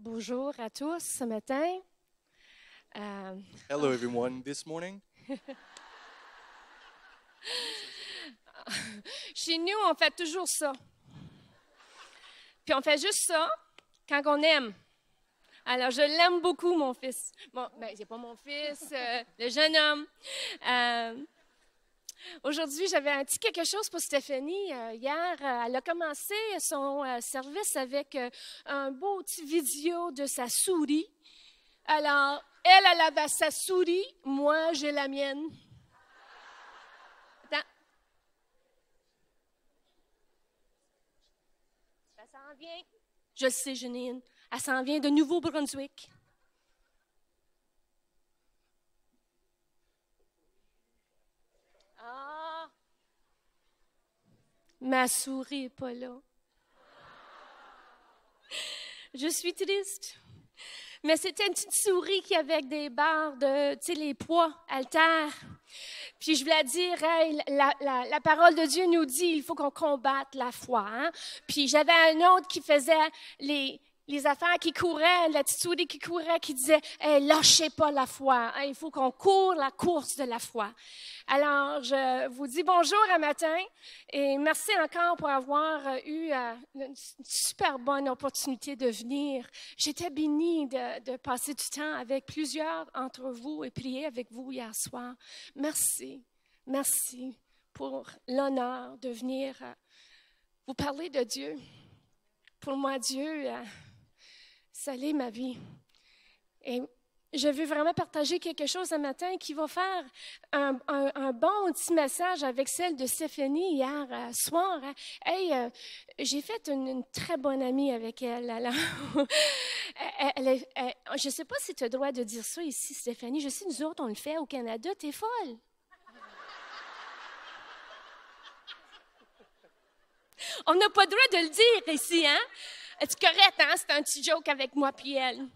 Bonjour à tous ce matin. Hello, everyone, this morning. Chez nous, on fait toujours ça. Puis on fait juste ça quand on aime. Alors, je l'aime beaucoup, mon fils. Bon, c'est pas mon fils, le jeune homme. Aujourd'hui, j'avais un petit quelque chose pour Stéphanie. Hier, elle a commencé son service avec un beau petit vidéo de sa souris. Alors, elle avait sa souris, moi, j'ai la mienne. Attends. Ça s'en vient. Je le sais, Janine. Elle s'en vient de Nouveau-Brunswick. Ah! Ma souris n'est pas là. Je suis triste. Mais c'était une petite souris qui avait des barres de, tu sais, les poids, haltères. Puis je voulais dire, hey, la parole de Dieu nous dit, il faut qu'on combatte la foi. Hein? Puis j'avais un autre qui faisait les affaires qui couraient, la petite souris qui courait, qui disait, hey, lâchez pas la foi. Hein? Il faut qu'on court la course de la foi. Alors, je vous dis bonjour un matin et merci encore pour avoir eu une super bonne opportunité de venir. J'étais bénie de passer du temps avec plusieurs d'entre vous et prier avec vous hier soir. Merci, merci pour l'honneur de venir vous parler de Dieu. Pour moi, Dieu, ça l'est ma vie. Et je veux vraiment partager quelque chose ce matin qui va faire un bon petit message avec celle de Stéphanie hier soir. Hey, j'ai fait une très bonne amie avec elle. Alors, je ne sais pas si tu as le droit de dire ça ici, Stéphanie. Je sais, nous autres, on le fait au Canada. T'es folle. On n'a pas le droit de le dire ici, hein? C'est correct, hein? C'est un petit joke avec moi puis elle.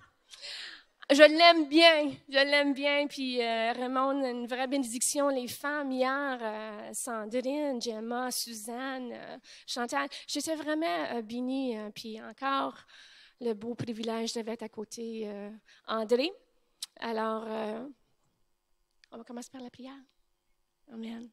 Je l'aime bien, puis Raymond, une vraie bénédiction, les femmes hier, Sandrine, Gemma, Suzanne, Chantal, j'étais vraiment bénie, puis encore le beau privilège d'être à côté André. Alors, on va commencer par la prière. Amen.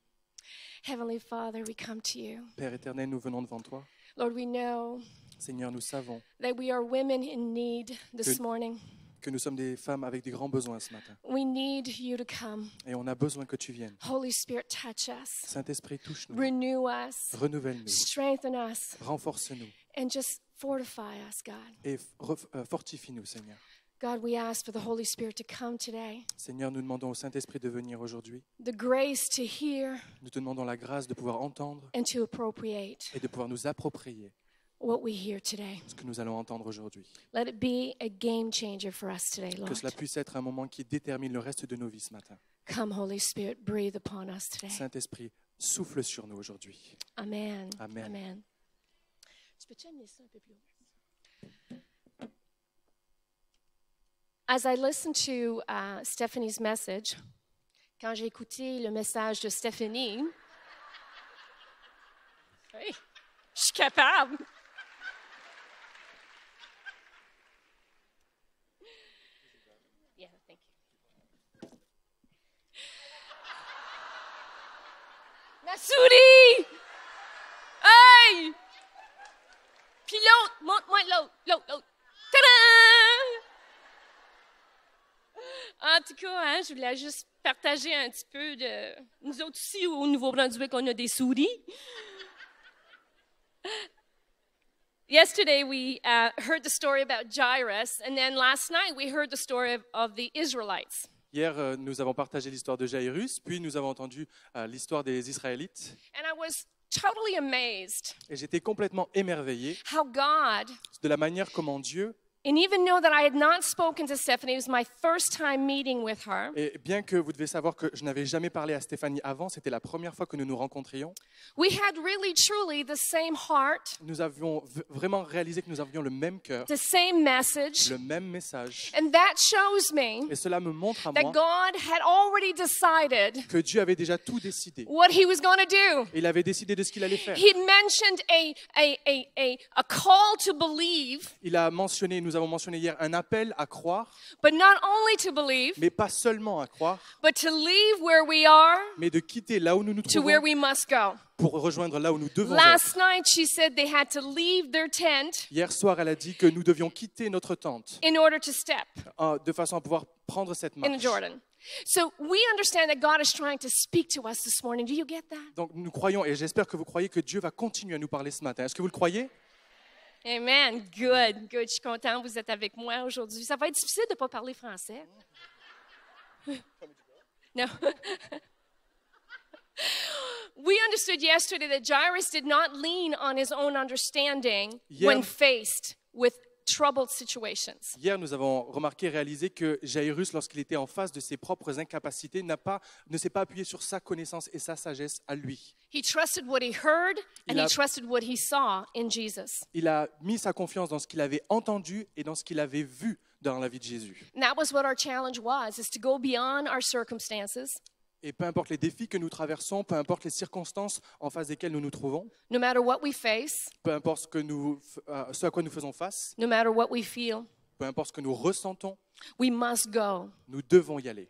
Heavenly Father, we come to you. Père éternel, nous venons devant toi. Lord, we know Seigneur, nous savons that we are women in need this morning. que nous sommes des femmes avec des grands besoins ce matin. We need you to come. Et on a besoin que tu viennes. Holy Spirit, touch us. Saint-Esprit, touche-nous. Renew us. Renouvelle-nous. Strengthen us. Renforce-nous. And just fortify us, God. Et fortifie-nous, Seigneur. God, we ask for the Holy Spirit to come today. Seigneur, nous demandons au Saint-Esprit de venir aujourd'hui. The grace to hear Nous te demandons la grâce de pouvoir entendre and to appropriate et de pouvoir nous approprier what we hear today. ce que nous allons entendre aujourd'hui. Let it be a game changer for us today, Que Lord. cela puisse être un moment qui détermine le reste de nos vies ce matin. Come, Holy Spirit, breathe upon us today. Saint-Esprit, souffle sur nous aujourd'hui. Amen. Amen. Amen. Tu peux-tu amener ça un peu plus haut? As I listened to Stephanie's message, quand j'ai écouté le message de Stéphanie, oui, je suis capable. Yeah, thank you. Ma souris! Hey! Puis l'autre, montre-moi l'autre. Tadam! En tout cas, hein, je voulais juste partager un petit peu de... Nous autres aussi, au Nouveau-Brunswick, on a des souris. Yesterday, we heard the story about Jairus, and then last night, we heard the story of the Israelites. Hier, nous avons partagé l'histoire de Jairus, puis nous avons entendu l'histoire des Israélites. And I was totally amazed Et j'étais complètement émerveillé how God, de la manière comment Dieu, and even though that I had not spoken to Stephanie, it was my first time meeting with her. et bien que vous devez savoir que je n'avais jamais parlé à Stéphanie avant, c'était la première fois que nous nous rencontrions, We had really, truly the same heart, nous avions vraiment réalisé que nous avions le même cœur, the same message. le même message. And that shows me Et cela me montre à that moi God had already decided que Dieu avait déjà tout décidé. what he was going to do. Il avait décidé de ce qu'il allait faire. He mentioned a call to believe Il a mentionné, nous nous avons mentionné hier un appel à croire, but not only to believe, mais pas seulement à croire, but to leave where we are mais de quitter là où nous nous to where trouvons we must go. pour rejoindre là où nous devons être. Last night, she said they had to leave their tent Hier soir, elle a dit que nous devions quitter notre tente in order to step de façon à pouvoir prendre cette in marche. Jordan. So we understand that God is trying to speak to us this morning. Do you get that? Donc nous croyons, et j'espère que vous croyez que Dieu va continuer à nous parler ce matin. Est-ce que vous le croyez? Amen. Good, good. Je suis contente que vous êtes avec moi aujourd'hui. Ça va être difficile de ne pas parler français. No. We understood yesterday that Jairus did not lean on his own understanding when faced with troubled situations. Hier, nous avons remarqué et réalisé que Jairus, lorsqu'il était en face de ses propres incapacités, ne s'est pas appuyé sur sa connaissance et sa sagesse à lui. He trusted what he heard and he Il a- trusted what he saw in Jesus. Il a mis sa confiance dans ce qu'il avait entendu et dans ce qu'il avait vu dans la vie de Jésus. And that was what our challenge was, is to go beyond our circumstances, Et peu importe les défis que nous traversons, peu importe les circonstances en face desquelles nous nous trouvons, no matter what we face, peu importe ce à quoi nous faisons face, no matter what we feel, peu importe ce que nous ressentons, we must go nous devons y aller.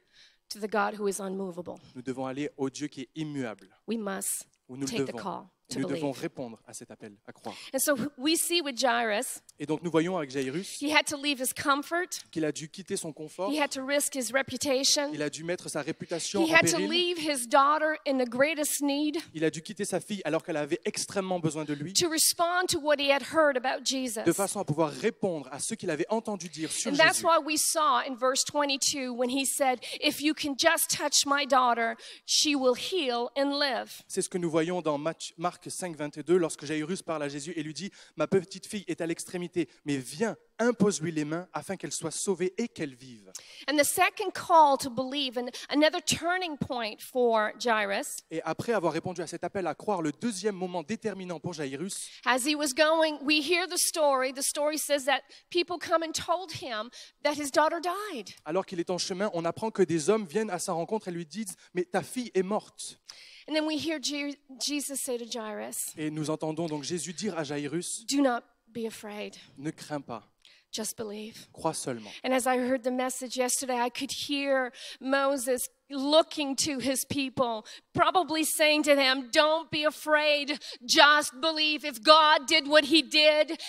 to the God who is unmovable. Nous devons aller au Dieu qui est immuable, We must où nous le take the devons. call Et to nous devons believe. répondre à cet appel à croire. And so we see with Jairus, Et donc nous voyons avec Jairus he had to leave his comfort. qu'il a dû quitter son confort, He had to risk his reputation. il a dû mettre sa réputation He en had to péril, leave his daughter in the greatest need il a dû quitter sa fille alors qu'elle avait extrêmement besoin de lui, to respond to what he had heard about de Jesus. façon à pouvoir répondre à ce qu'il avait entendu dire sur And that's Jésus. why we saw in verse 22 when he said, if you can just touch my daughter, she will heal and live. C'est ce que nous voyons dans Marc 5, 22, lorsque Jairus parle à Jésus et lui dit « Ma petite fille est à l'extrémité, mais viens, impose-lui les mains afin qu'elle soit sauvée et qu'elle vive. » And the second call to believe, and another turning point for Jairus, Et après avoir répondu à cet appel à croire, le deuxième moment déterminant pour Jairus, as he was going, we hear the story. The story says that people come and told him that his daughter died. alors qu'il est en chemin, on apprend que des hommes viennent à sa rencontre et lui disent « Mais ta fille est morte. And then we hear Jesus say to Jairus, » Et nous entendons donc Jésus dire à Jairus do not be afraid, « Ne crains pas, just believe. crois seulement. » And as I heard the message yesterday, I could hear Moses looking to his people, probably saying to them, don't be afraid, just believe. If God did what he did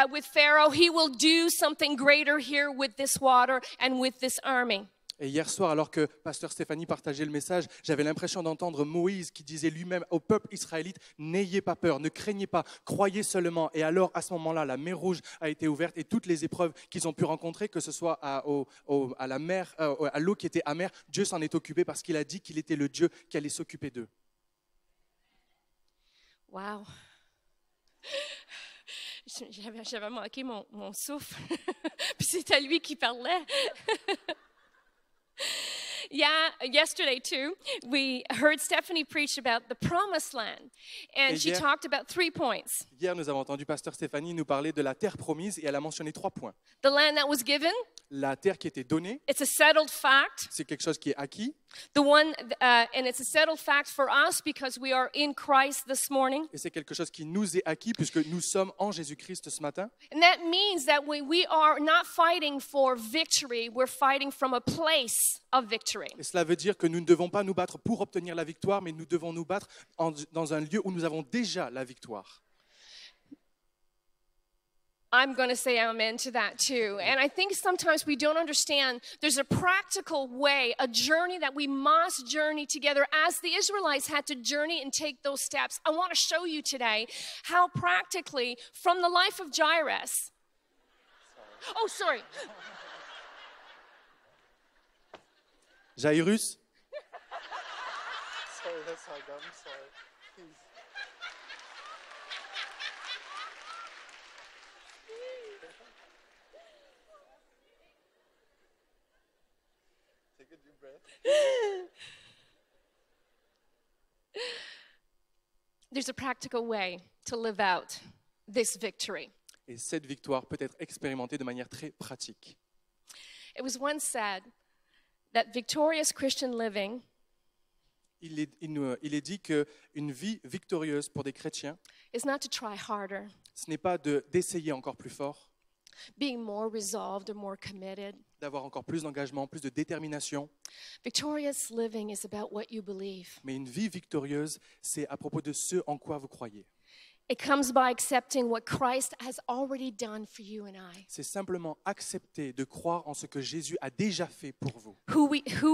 with Pharaoh, he will do something greater here with this water and with this army. Et hier soir, alors que Pasteur Stéphanie partageait le message, j'avais l'impression d'entendre Moïse qui disait lui-même au peuple israélite « N'ayez pas peur, ne craignez pas, croyez seulement. » Et alors, à ce moment-là, la mer Rouge a été ouverte et toutes les épreuves qu'ils ont pu rencontrer, que ce soit à la mer, à l'eau qui était amère, Dieu s'en est occupé parce qu'il a dit qu'il était le Dieu qui allait s'occuper d'eux. Wow. J'avais manqué mon souffle. Puis c'était lui qui parlait. Yeah, yesterday too, we heard Stephanie preach about the promised land, and she talked about 3 points. Hier, nous avons entendu Pasteur Stéphanie nous parler de la terre promise et elle a mentionné 3 points. The land that was given, La terre qui était donnée, it's a settled fact. c'est quelque chose qui est acquis. The one, and it's a settled fact for us because we are in Christ this morning. Et c'est quelque chose qui nous est acquis puisque nous sommes en Jésus-Christ ce matin. And that means that we are not fighting for victory, we're fighting from a place of victory. Et cela veut dire que nous ne devons pas nous battre pour obtenir la victoire, mais nous devons nous battre dans un lieu où nous avons déjà la victoire. I'm going to say amen to that too. And I think sometimes we don't understand there's a practical way, a journey that we must journey together as the Israelites had to journey and take those steps. I want to show you today how practically from the life of Jairus. Oh, sorry. Jairus, Sorry, that's how I got. I'm sorry. Please. Take a deep breath. There's a practical way to live out this victory. et cette victoire peut être expérimentée de manière très pratique. It was once said that victorious Christian living Il est dit qu'une vie victorieuse pour des chrétiens, is not to try harder, ce n'est pas d'essayer encore plus fort, being more resolved or more committed. d'avoir encore plus d'engagement, plus de détermination. Victorious living is about what you believe. Mais une vie victorieuse, c'est à propos de ce en quoi vous croyez. It comes by accepting what Christ has already done for you and I. C'est simplement accepter de croire en ce que Jésus a déjà fait pour vous. Who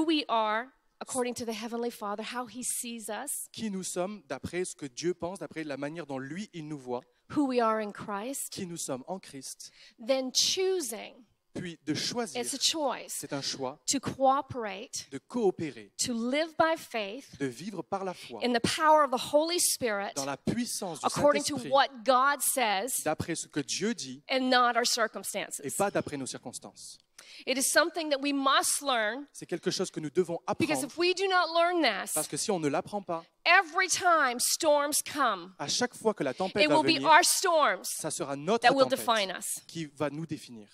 we are according to the Heavenly Father, how He sees us, Qui nous sommes d'après ce que Dieu pense, d'après la manière dont lui, il nous voit. who we are in Christ, Qui nous sommes en Christ. then choosing, Puis de choisir, it's a choice, c'est un choix, to cooperate, de coopérer, to live by faith de vivre par la foi, in the power of the Holy Spirit, dans la puissance du according to Saint-Esprit, what God says d'après ce que Dieu dit and not our et circumstances. pas d'après nos circonstances. It is something that we must learn, C'est quelque chose que nous devons because apprendre, if we do not learn parce this, que si on ne l'apprend pas, every time storms come, à chaque fois que la tempête it va will be venir, our storms ça sera notre that will tempête define us. qui va nous définir.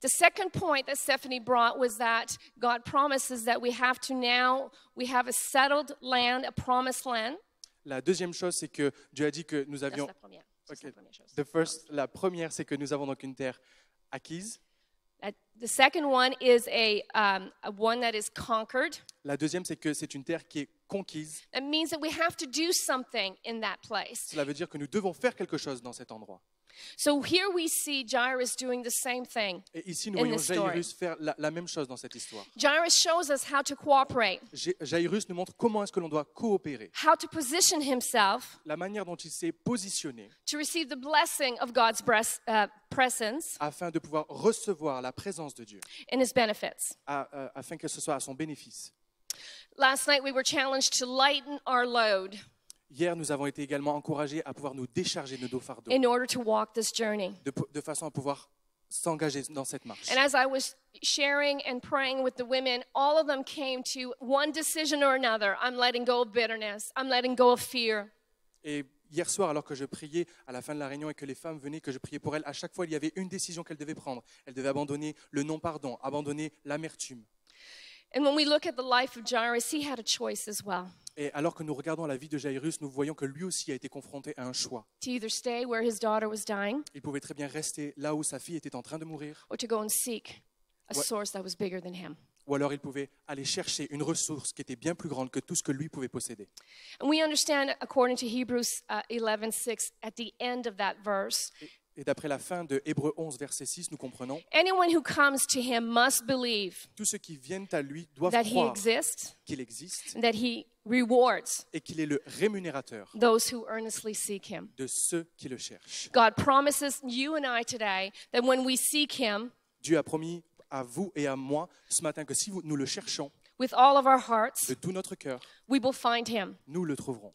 The second point that Stephanie brought was that God promises that we have a settled land, a promised land. La deuxième chose, c'est que Dieu a dit que nous That's avions... la première. That's Ok. la première chose. La première, c'est que nous avons donc une terre acquise. The second one is a one that is conquered. La deuxième, c'est que c'est une terre qui est conquise. It means that we have to do something in that place. Cela veut dire que nous devons faire quelque chose dans cet endroit. So here we see Jairus doing the same thing. Et ici, nous In voyons this story. Jairus faire la même chose dans cette histoire. Jairus shows us how to cooperate, Jairus nous montre comment est-ce que l'on doit coopérer. how to position himself La manière dont il s'est positionné to receive the blessing of God's presence afin de pouvoir recevoir la présence de Dieu, and His benefits. afin que ce soit à son bénéfice. Last night we were challenged to lighten our load Hier, nous avons été également encouragés à pouvoir nous décharger de nos fardeaux, in order to walk this journey. de façon à pouvoir s'engager dans cette marche. And as I was sharing and praying with the women, all of them came to one decision or another. I'm letting go of bitterness. I'm letting go of fear. Et hier soir, alors que je priais à la fin de la réunion et que les femmes venaient, que je priais pour elles, à chaque fois, il y avait une décision qu'elles devaient prendre. Elles devaient abandonner le non-pardon, abandonner l'amertume. And when we look at the life of Jairus, he had a choice as well. Et alors que nous regardons la vie de Jairus, nous voyons que lui aussi a été confronté à un choix. To either stay where his daughter was dying Il pouvait très bien rester là où sa fille était en train de mourir, or to go and seek a What- source that was bigger than him. ou alors il pouvait aller chercher une ressource qui était bien plus grande que tout ce que lui pouvait posséder. And we understand, according to Hebrews 11:6, at the end of that verse, Et d'après la fin de Hébreux 11, verset 6, nous comprenons, anyone who comes to him must believe tous ceux qui viennent à lui doivent that he croire exists qu'il existe and that he rewards et qu'il est le rémunérateur those who earnestly seek him. de ceux qui le cherchent. God promises you and I today that when we seek him Dieu a promis à vous et à moi ce matin que si nous le cherchons with all of our hearts, de tout notre cœur, we will find him. nous le trouverons.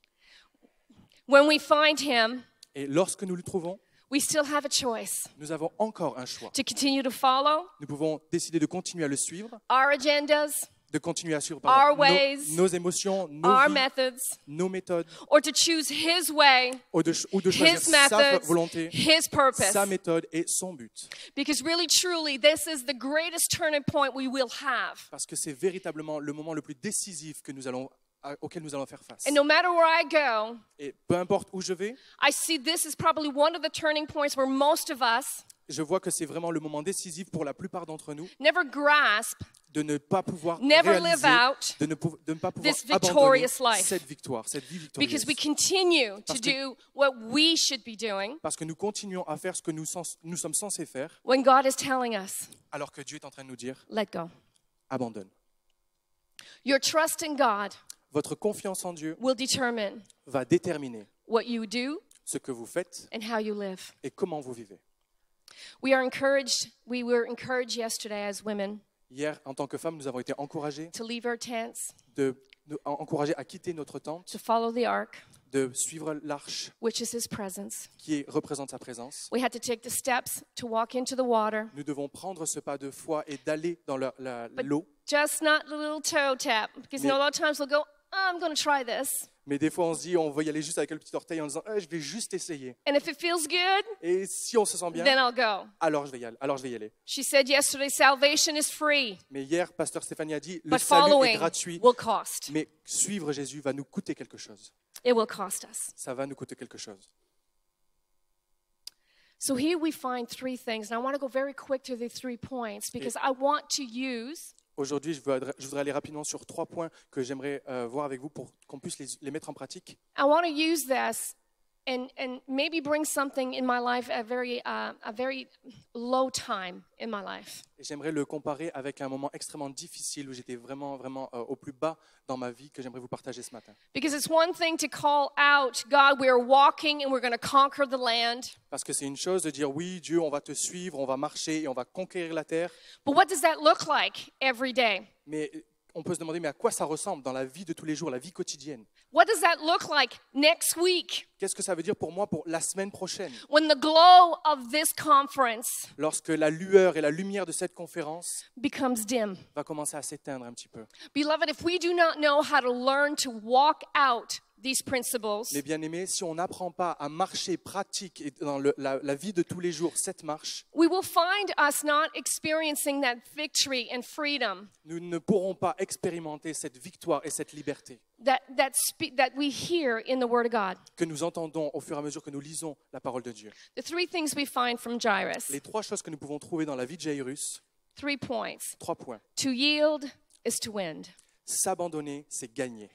When we find him, Et lorsque nous le trouvons, we still have a choice nous avons encore un choix. to continue to follow Nous pouvons décider de continuer à le suivre, our agendas, de continuer à suivre Our nos, ways, nos émotions, nos our vies, methods, nos méthodes, or to choose his way, ou de choisir his sa methods, volonté, his purpose. sa méthode et son but. Because really, truly, this is the greatest turning point we will have. Parce que c'est véritablement le moment le plus décisif auquel nous allons faire face. And no matter where I go, Et peu importe où je vais, I see this is probably one of the turning points where most of us je vois que c'est vraiment le moment décisif pour la plupart d'entre nous never grasp de ne pas pouvoir Never live réaliser, out de ne pas pouvoir this abandonner victorious life. cette victoire, cette vie because victorieuse. we continue to Parce que- do what we should be doing Parce que nous continuons à faire ce que nous sommes censés faire, when God is telling us, alors que Dieu est en train de nous dire, let go. abandonne. Your trust in God Votre confiance en Dieu will determine va déterminer what you do ce que vous faites and how you live. et comment vous vivez. We were encouraged yesterday as women Hier, en tant que femmes, nous avons été encouragés to leave our tents, encouragés à quitter notre tente, to follow the ark, de suivre l'arche which is his presence. qui représente sa présence. We had to take the steps to walk into the water, Nous devons prendre ce pas de foi et d'aller dans l'eau. just not the little toe tap, because a lot of times we'll go, I'm going to try this. Mais des fois, on se dit, on va y aller juste avec le petit orteil en disant, je vais juste essayer. And if it feels good, Et si on se sent bien, then I'll go. alors je vais y aller. She said yesterday, salvation is free, Mais hier, pasteur Stéphanie a dit, le but salut est following gratuit, will cost. mais suivre Jésus va nous coûter quelque chose. It will cost us. Ça va nous coûter quelque chose. So here we find three things, and I want to go very quick to the 3 points because I want to use Aujourd'hui, je voudrais aller rapidement sur 3 points que j'aimerais voir avec vous pour qu'on puisse les mettre en pratique. I want to use this and maybe bring something in my life a very low time in my life. Et j'aimerais le comparer avec un moment extrêmement difficile où j'étais vraiment au plus bas dans ma vie que j'aimerais vous partager ce matin. Because it's one thing to call out, God, we're walking and we're going to conquer the land. Parce que c'est une chose de dire oui, Dieu, on va te suivre, on va marcher et on va conquérir la terre. But what does that look like every day? Mais on peut se demander, mais à quoi ça ressemble dans la vie de tous les jours, la vie quotidienne? What does that look like next week Qu'est-ce que ça veut dire pour moi pour la semaine prochaine? when the glow of this conference Lorsque la lueur et la lumière de cette conférence becomes dim? va commencer à s'éteindre un petit peu. Beloved, if we do not know how to learn to walk out these principles, Les bien-aimés, si on n'apprend pas à marcher pratique et dans la vie de tous les jours, cette marche, we will find us not experiencing that victory and freedom nous ne pourrons pas expérimenter cette victoire et cette liberté that we hear in the Word of God. que nous entendons au fur et à mesure que nous lisons la parole de Dieu. The 3 things we find from Jairus, Les 3 choses que nous pouvons trouver dans la vie de Jairus, 3 points. 3 points. To yield is to win. S'abandonner, c'est gagner.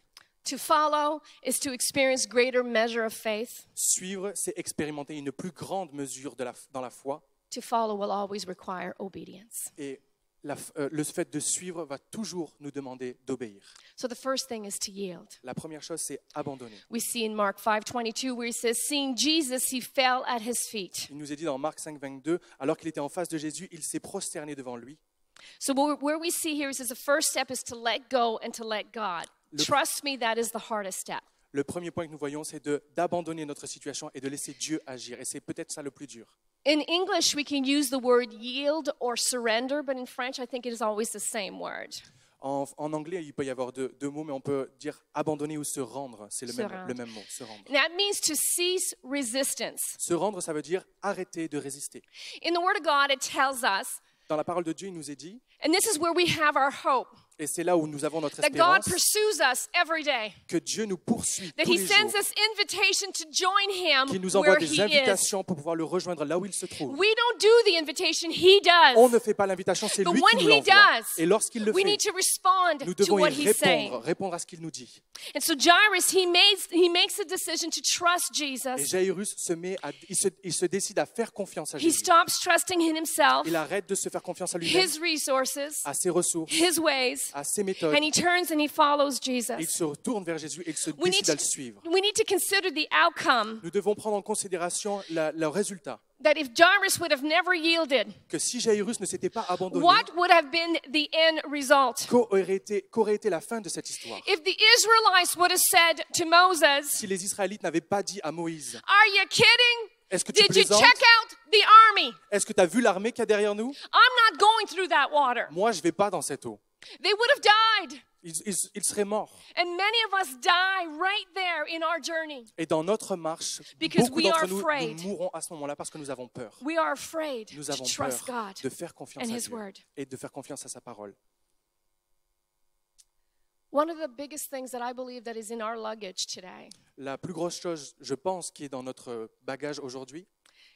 To follow is to experience greater measure of faith. Suivre, c'est expérimenter une plus grande mesure dans la foi. To follow will always require obedience. Et le fait de suivre va toujours nous demander d'obéir. So the first thing is to yield. La première chose, c'est abandonner. We see in Mark 5:22 where he says, seeing Jesus, he fell at his feet. Il nous est dit dans Marc 5, 22, alors qu'il était en face de Jésus, il s'est prosterné devant lui. So where we see here is the first step is to let go and to let God. Trust me, that is the hardest step. Le premier point que nous voyons, c'est d'abandonner notre situation et de laisser Dieu agir. Et c'est peut-être ça le plus dur. In English, we can use the word yield or surrender, but in French, I think it is always the same word. En anglais, il peut y avoir deux mots, mais on peut dire abandonner ou se rendre. C'est le même mot, se rendre. And that means to cease resistance. Se rendre, ça veut dire arrêter de résister. In the Word of God, it tells us, Dans la parole de Dieu, il nous est dit, and this is where we have our hope, et c'est là où nous avons notre that God espérance, pursues us every day, que Dieu nous poursuit that tous He les sends jours, us invitation to join Him qu'il nous envoie where des He is. invitations pour pouvoir le rejoindre là où il se trouve. We don't do the invitation, He On does. ne fait pas l'invitation, c'est But lui when qui nous He l'envoie. does, Et lorsqu'il le we fait, need to respond nous to devons what y He's saying. répondre à ce qu'il nous dit. And so Jairus, he makes a decision to trust Et Jesus. Jairus il se décide à faire confiance à He Jésus. stops trusting in himself, Il arrête de se faire confiance à lui-même, his resources, à ses ressources, his ways, à ses méthodes. and he turns and he follows Il Jesus. se retourne vers Jésus et il se We need décide à le suivre. to consider the outcome, Nous devons prendre en considération le résultat. that if Jairus would have never yielded, Que si Jairus ne s'était pas abandonné, what would have been the end result? qu'aurait été la fin de cette histoire? If the Israelites would have said to Moses, Si les Israélites n'avaient pas dit à Moïse, are you kidding? est-ce que tu Did you plaisantes? check out the army? Est-ce que tu as vu l'armée qu'il y a derrière nous? I'm not going through that water. Moi, je ne vais pas dans cette eau. They would have died. Ils seraient morts. And many of us die right there in our journey. Et dans notre marche, Because beaucoup we d'entre are nous, afraid. nous mourrons à ce moment-là parce que nous avons peur. We are afraid Nous to avons trust peur God de faire confiance and à His Dieu Word. et de faire confiance à sa parole. One of the biggest things that I believe that is in our luggage today La plus grosse chose, je pense, qui est dans notre bagage aujourd'hui,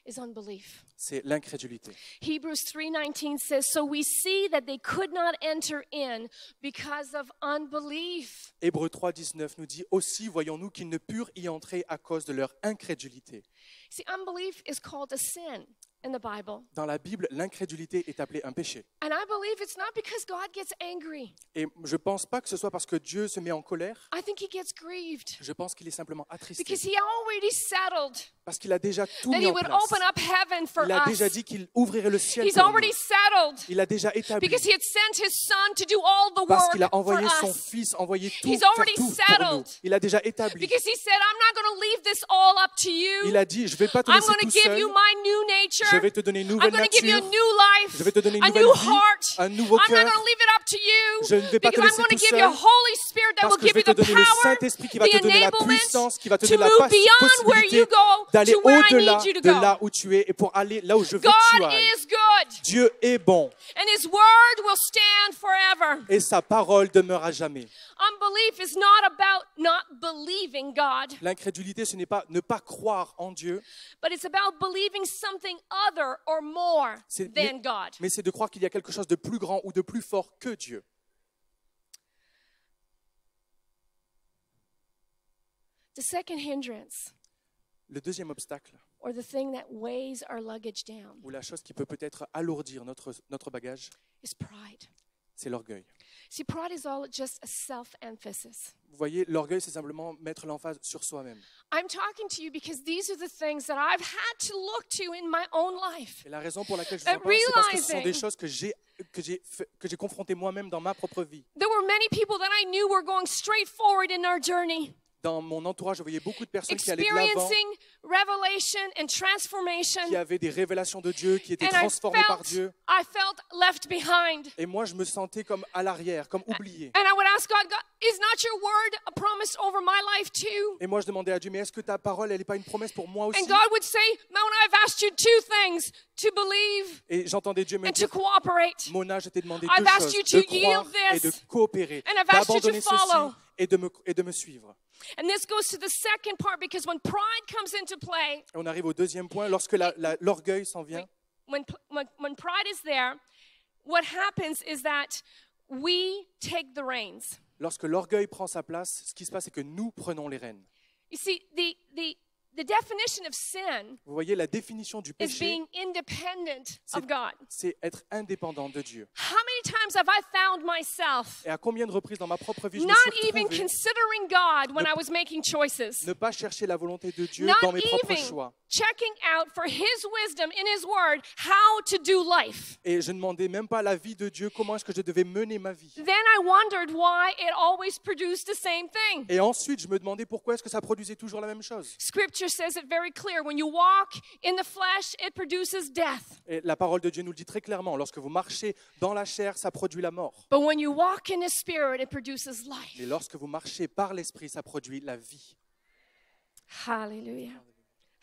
is unbelief. c'est l'incrédulité. Hebrews 3:19 says, so we see that they could not enter in because of unbelief. Hébreux 3,19 nous dit aussi, voyons-nous qu'ils ne purent y entrer à cause de leur incrédulité. See, unbelief is called a sin in the Bible. Dans la Bible, l'incrédulité est appelée un péché. And I believe it's not because God gets angry. Et je ne pense pas que ce soit parce que Dieu se met en colère. I think He gets grieved Je pense qu'il est simplement attristé. because He already settled Parce qu'il a déjà tout that mis He en would place. open up heaven for Il a déjà us. dit qu'il ouvrirait le ciel He's pour nous. already settled Il a déjà établi. because He had sent His Son to do all the Parce work qu'il a for envoyé son us. Fils, envoyé tout, He's faire already tout pour nous. settled. Il a déjà établi. Because He said, I'm not going to leave this all up to you. Il a dit, je ne vais pas te I'm laisser going to tout give seul. you my new nature. Je vais te donner une I'm nouvelle going to give you a nature. new life, Je vais te donner une a nouvelle new vie, heart. un nouveau I'm not cœur. going to leave it up to you Je ne vais pas te because I'm laisser going to tout give you a seul. Holy Spirit that Parce will que je give vais you te the donner le power, Saint-Esprit qui va the te donner la enablement puissance, qui va te to donner la move beyond where possibilité you go d'aller to where I au-delà need you to de go. là où tu es et pour aller là où je veux que tu God ailles. is good. Dieu est bon and His word will stand forever. et sa parole demeure à jamais. Unbelief is not about not believing God, L'incrédulité, ce n'est pas ne pas croire en Dieu, but it's about believing something other or more C'est- than God. mais c'est de croire qu'il y a quelque chose de plus grand ou de plus fort que Dieu. The second hindrance, Le deuxième obstacle, or the thing that weighs our luggage down, ou la chose qui peut peut-être alourdir notre bagage, is pride. c'est l'orgueil. See, pride is all just a self-emphasis. Vous voyez, l'orgueil, c'est simplement mettre l'emphase sur soi-même. I'm talking to you because these are the things that I've had to look to in my own life. Et la raison pour laquelle je vous en parle, c'est parce que ce sont des Realizing- choses que j'ai confrontées moi-même dans ma propre vie. There were many people that I knew were going straight forward in our journey, Dans mon entourage, je voyais beaucoup de personnes qui allaient de l'avant, experiencing revelation and transformation. qui avaient des révélations de Dieu, qui étaient And transformées par Dieu. I felt left behind. Et moi, je me sentais comme à l'arrière, comme oublié. And I would ask God, God, is not your word a promise over my life too? Et moi, je demandais à Dieu, mais est-ce que ta parole, elle n'est pas une promesse pour moi aussi? And God would say, Mona, I've asked you two things, to believe Et j'entendais Dieu me and to dire, cooperate. Mona, je t'ai demandé I've deux asked choses, you de to yield croire et de this. coopérer, And I've asked you to d'abandonner follow. ceci et de me suivre. And this goes to the second part, because when pride comes into play, Et on arrive au deuxième point, lorsque l'orgueil s'en vient, when pride is there, what happens is that we take the reins. lorsque l'orgueil prend sa place, ce qui se passe, c'est que nous prenons les rênes. You see, the definition of sin Vous voyez, la définition du is péché, being independent C'est- of God. c'est être indépendant de Dieu. How many times have I found myself Et à combien de reprises dans ma propre vie, je me not suis even retrouvé considering God when I was making choices? ne pas chercher la volonté de Dieu Not dans mes propres even choix. checking out for His wisdom in His Word how to do life. Et je ne demandais même pas l'avis de Dieu, comment est-ce que je devais mener ma vie. Then I wondered why it always produced the same thing. Et ensuite, je me demandais pourquoi est-ce que ça produisait toujours la même chose. Scripture says it very clear. When you walk in the flesh, it produces death. Et la parole de Dieu nous le dit très clairement. Lorsque vous marchez dans la chair, ça produit la mort. But when you walk in the Spirit, it produces life. Mais lorsque vous marchez par l'esprit, ça produit la vie. Hallelujah.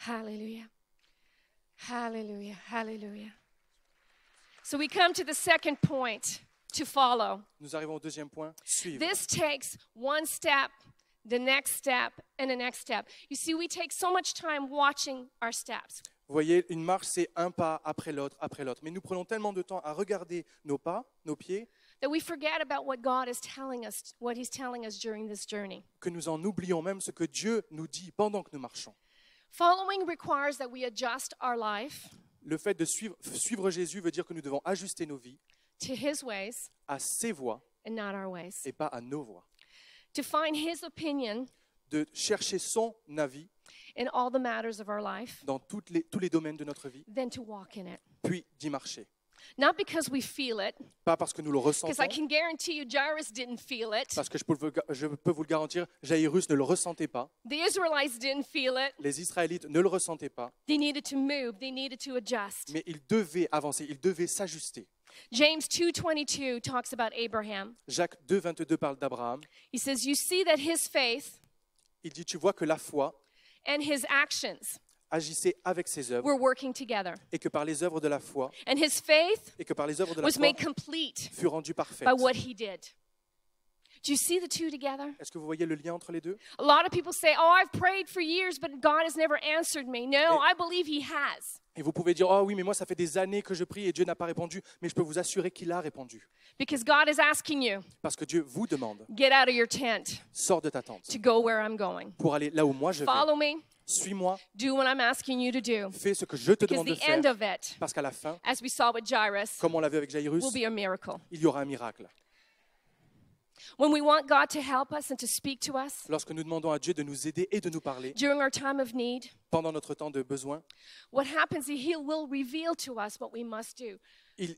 Hallelujah. Hallelujah. Hallelujah. So we come to the second point, to follow. Nous arrivons au deuxième point, suivre. This takes one step, the next step, and the next step. You see, we take so much time watching our steps. Vous voyez, une marche, c'est un pas après l'autre, après l'autre. Mais nous prenons tellement de temps à regarder nos pas, nos pieds, That we forget about what God is telling us, what He's telling us during this journey. que nous en oublions même ce que Dieu nous dit pendant que nous marchons. Following requires that we adjust our life Le fait de suivre Jésus veut dire que nous devons ajuster nos vies to His ways à ses voies and not our ways. et pas à nos voies. To find His opinion De chercher son avis in all the matters of our life, dans tous les domaines de notre vie, then to walk in it. puis d'y marcher. Not because we feel it, Pas parce que nous le because ressentons, I can guarantee you Jairus didn't feel it. parce que je peux vous le garantir, Jaïrus ne le ressentait pas, The Israelites didn't feel it. les Israélites ne le ressentaient pas, They needed to move. They needed to adjust. mais ils devaient avancer, ils devaient s'ajuster. James 2:22 talks about Abraham. Jacques 2, 22 parle d'Abraham. He says, "You see that his faith Il dit, tu vois que la foi and his actions agissait avec ses œuvres were working together, et que par les œuvres de la foi, and his faith et que par les œuvres de la was foi made complete fut rendue parfaite. by what he did." Do you see the two together? Est-ce que vous voyez le lien entre les deux? A lot of people say, "Oh, I've prayed for years, but God has never answered me." No, I believe He has. Et vous pouvez dire, oh oui, mais moi ça fait des années que je prie et Dieu n'a pas répondu, mais je peux vous assurer qu'il a répondu. Because God is asking you, Parce que Dieu vous demande, get out of your tent sors de ta tente to go where I'm going. pour aller là où moi je vais. Follow me, Suis-moi, do what I'm asking you to do. fais ce que je te Because demande de the end faire. of it, Parce qu'à la fin, as we saw with Jairus, comme on l'avait avec Jaïrus, will be a miracle. il y aura un miracle. When we want God to help us and to speak to us Lorsque nous demandons à Dieu de nous aider et de nous parler during our time of need, pendant notre temps de besoin, what happens is He will reveal to us what we must do.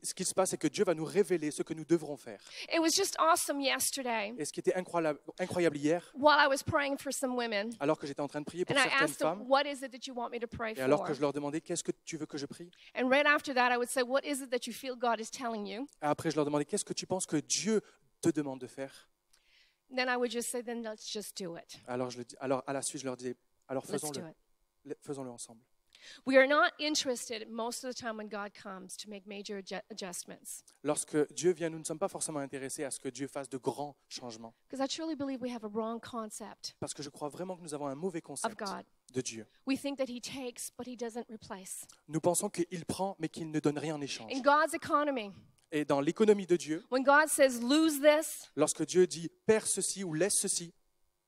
ce qui se passe, c'est que Dieu va nous révéler ce que nous devrons faire. It was just awesome yesterday Et ce qui était incroyable hier, while I was praying for some women, alors que j'étais en train de prier pour and I certaines asked them, femmes, "What is it that you want me to pray et alors for?" que je leur demandais, qu'est-ce que tu veux que je prie? And right after that, I would say, "What is it that you feel God is telling you?" Et après, je leur demandais, qu'est-ce que tu penses que Dieu te demande de faire? Then I would just say, "Then let's just do it. Alors à la suite, je leur disais, alors Let's do faisons-le it." Faisons-le ensemble. We are not interested most of the time when God comes to make major adjustments. Lorsque Dieu vient, nous ne sommes pas forcément intéressés à ce que Dieu fasse de grands changements. Because I truly believe we have a wrong concept Parce que je crois vraiment que nous avons un mauvais of concept God. de Dieu. We think that He takes, but He doesn't replace. Nous pensons qu'il prend, mais qu'il ne donne rien en échange. In God's economy, Et dans l'économie de Dieu, when God says, lose this, lorsque Dieu dit « perds ceci » ou « laisse ceci »,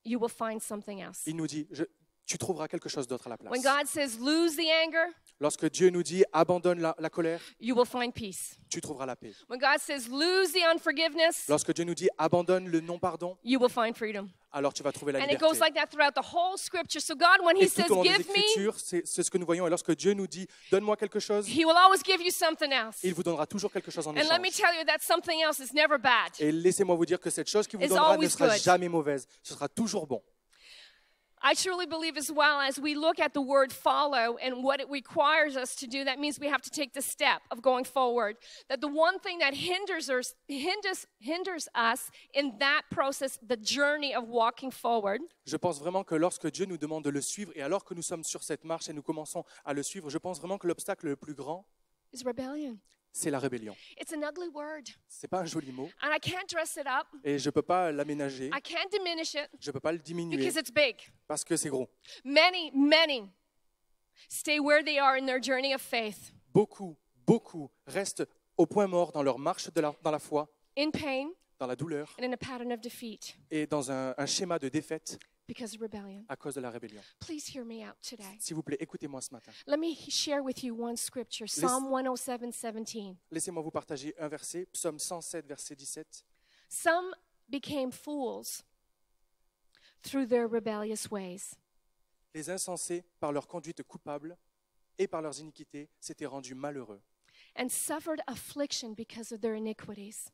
you will find something else. il nous dit « tu trouveras quelque chose d'autre à la place When ». God says, lose the anger, Lorsque Dieu nous dit « abandonne la colère », you will find peace. tu trouveras la paix. When God says, lose the unforgiveness, Lorsque Dieu nous dit « abandonne le non-pardon », you will find freedom. alors tu vas trouver la And it liberté. goes like that throughout the whole scripture. So God, when He Et says, tout au long des give me, Écritures, c'est ce que nous voyons. Et lorsque Dieu nous dit « donne-moi quelque chose », He will always give you something else. il vous donnera toujours quelque chose en And let me échange. tell you that something else is never bad. Et laissez-moi vous dire que cette chose qu'il vous It's donnera ne always sera good. jamais mauvaise. Ce sera toujours bon. I truly believe as well, as we look at the word follow and what it requires us to do, that means we have to take the step of going forward. That the one thing that hinders us in that process, the journey of walking forward, Je pense vraiment que lorsque Dieu nous demande de le suivre, et alors que nous sommes sur cette marche et nous commençons à le suivre, je pense vraiment que l'obstacle le plus grand, is rebellion. c'est la rébellion. It's an ugly word. C'est pas un joli mot, And I can't dress it up. et je peux pas l'aménager, I can't diminish it je peux pas le diminuer, because it's big. parce que c'est gros. Many stay where they are in their journey of faith, Beaucoup restent au point mort dans leur marche dans la foi, in pain dans la douleur, and in a pattern of defeat et dans un schéma de défaite because of rebellion. à cause de la rébellion. Please hear me out today. S'il vous plaît, écoutez-moi ce matin. Let me share with you one scripture, Psalm 107:17. Laissez-moi vous partager un verset, Psaume 107, verset 17. Some became fools through their rebellious ways. Les insensés, par leur conduite coupable et par leurs iniquités, s'étaient rendus malheureux. And suffered affliction because of their iniquities.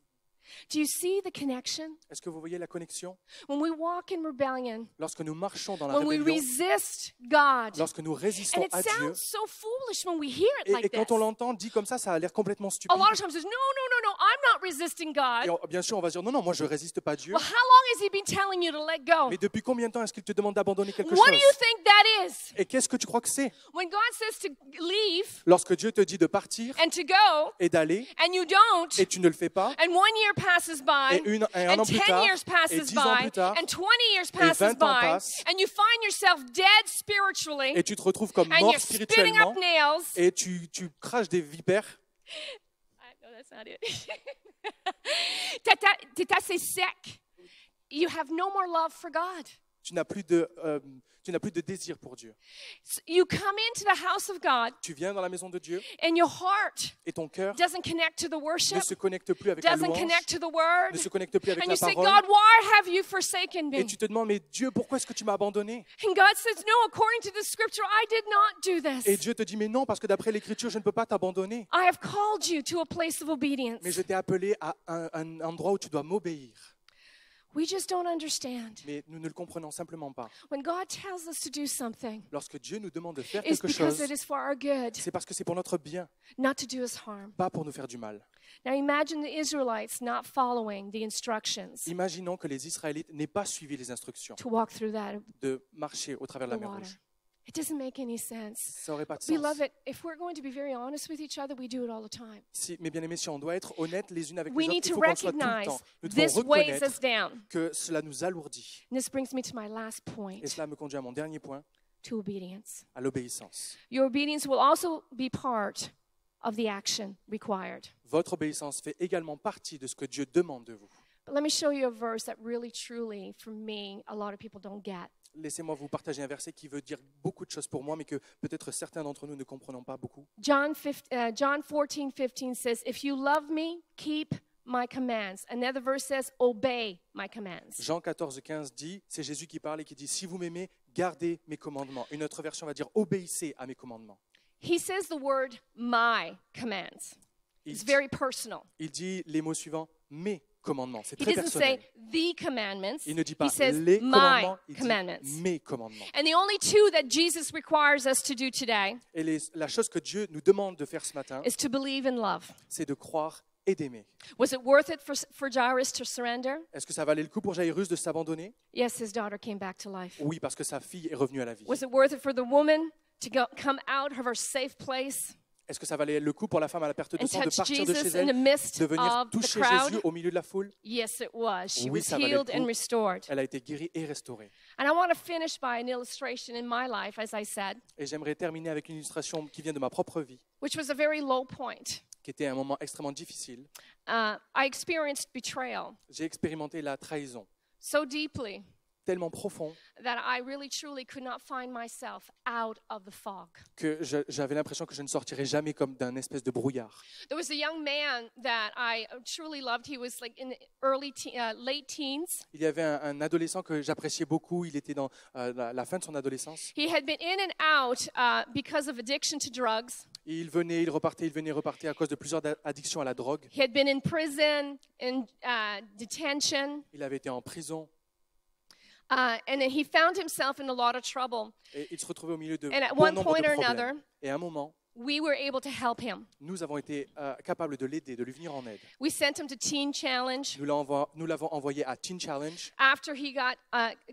Do you see the connection? Est-ce que vous voyez la connexion? When we walk in rebellion, Lorsque nous marchons dans la when we rébellion, resist God, lorsque nous and résistons it à Dieu, sounds so foolish when we hear it et like quand on this. l'entend dit comme ça a l'air complètement A stupide. lot of times it's no, I'm not resisting God. Et bien sûr, on va dire non, moi je résiste pas à Dieu. Well, how long has He been telling you to let go? Mais depuis combien de temps est-ce qu'il te demande d'abandonner quelque What do chose? you think that is? Et qu'est-ce que tu crois que c'est? When God says to leave Lorsque Dieu te dit de partir and to go, et d'aller, and you don't, et tu ne le fais pas, and 1 year passes by, et un and an 10 plus tard, years passes et 10 ans by, plus tard, and 20 years et passes 20 ans by, passent, and you find yourself dead spiritually, et tu te retrouves comme and mort you're spitting spirituellement, up nails. et tu craches des vipères, No, that's not it. T'es assez sec. You have no more love for God. tu n'as plus de désir pour Dieu. You come into the house of God, Tu viens dans la maison de Dieu and your heart et ton cœur doesn't connect to the worship, ne se connecte plus avec la doesn't louange, connect to the word, ne se connecte plus avec and la you say, parole, God, why have you forsaken me? et tu te demandes, mais Dieu, pourquoi est-ce que tu m'as abandonné? And God says, no, according to the scripture, I did not do Et this. Dieu te dit, mais non, parce que d'après l'Écriture, je ne peux pas t'abandonner. I have called you to a place of Mais obedience. je t'ai appelé à un endroit où tu dois m'obéir. We just don't understand. Mais nous ne le comprenons simplement pas. When God tells us to do something, Lorsque Dieu nous demande de faire it's quelque because chose, it is for our good, c'est parce que c'est pour notre bien, not to do us harm. pas pour nous faire du mal. Now imagine the Israelites not following the instructions Imaginons que les Israélites n'aient pas suivi les instructions to walk through that de marcher au travers de the la mer water. Rouge. It doesn't make any sense. Ça n'aurait pas de sens. Beloved, if we're going to be very honest with each other, we do it all the time. Si, mes bien-aimés, si on doit être honnêtes les unes avec We les need autres, il to faut qu'on soit tout le recognize temps. Nous devons this weighs us reconnaître down. que cela nous alourdit. And this brings me to my last Et point, cela me conduit à mon dernier point, to obedience. à l'obéissance. Your obedience will also be part of the action required. Votre obéissance fait également partie de ce que Dieu demande de vous. But let me show you a verse that really, truly, for me, a lot of people don't get. Laissez-moi vous partager un verset qui veut dire beaucoup de choses pour moi, mais que peut-être certains d'entre nous ne comprenons pas beaucoup. John 14:15 says, if you love me, keep my commands. Another verse says, obey my commands. Jean 14, 15 dit, c'est Jésus qui parle et qui dit, si vous m'aimez, gardez mes commandements. Une autre version va dire, obéissez à mes commandements. He says the word my commands. It's very personal. Il dit les mots suivants, mes commandements. C'est He très doesn't personnel. say the commandments. Il ne dit He pas says les my commandements, il dit commandments. mes commandements. And the only two that Jesus requires us to do today Et la chose que Dieu nous demande de faire ce matin, is to believe in love. c'est de croire et d'aimer. Was it worth it for Jairus to surrender? Est-ce que ça valait le coup pour Jairus de s'abandonner? Yes, his daughter came back to life. Oui, parce que sa fille est revenue à la vie. Was it worth it for the woman to come out of her safe place Est-ce que ça valait le coup pour la femme à la perte de and sang de touch partir de Jesus chez in the elle, midst de venir of the toucher crowd? Jésus au milieu de la foule? Yes, it was. She Oui, was ça valait le healed and coup. restored. Elle a été guérie et restaurée. And I want to finish by an illustration in my life, as I said, Et j'aimerais terminer avec une illustration qui vient de ma propre vie, which was a very low point. qui était un moment extrêmement difficile. I experienced betrayal J'ai expérimenté la trahison so deeply tellement profond that I really truly could not find myself out of the fog. que j'avais l'impression que je ne sortirais jamais comme d'un espèce de brouillard. There was a young man that I truly loved. He was like in the late teens. Il y avait un adolescent que j'appréciais beaucoup. Il était dans la fin de son adolescence. He had been in and out because of addiction to drugs. Et il venait, il repartait à cause de plusieurs addictions à la drogue. He had been in prison, in detention, Il avait été en prison and then he found himself in a lot of trouble. et il se retrouvait au milieu de And at bon one nombre point de or problèmes. another, Et à un moment, we were able to help him. nous avons été capables de l'aider, de lui venir en aide. We sent him to Teen Challenge. Nous l'avons envoyé à Teen Challenge After he got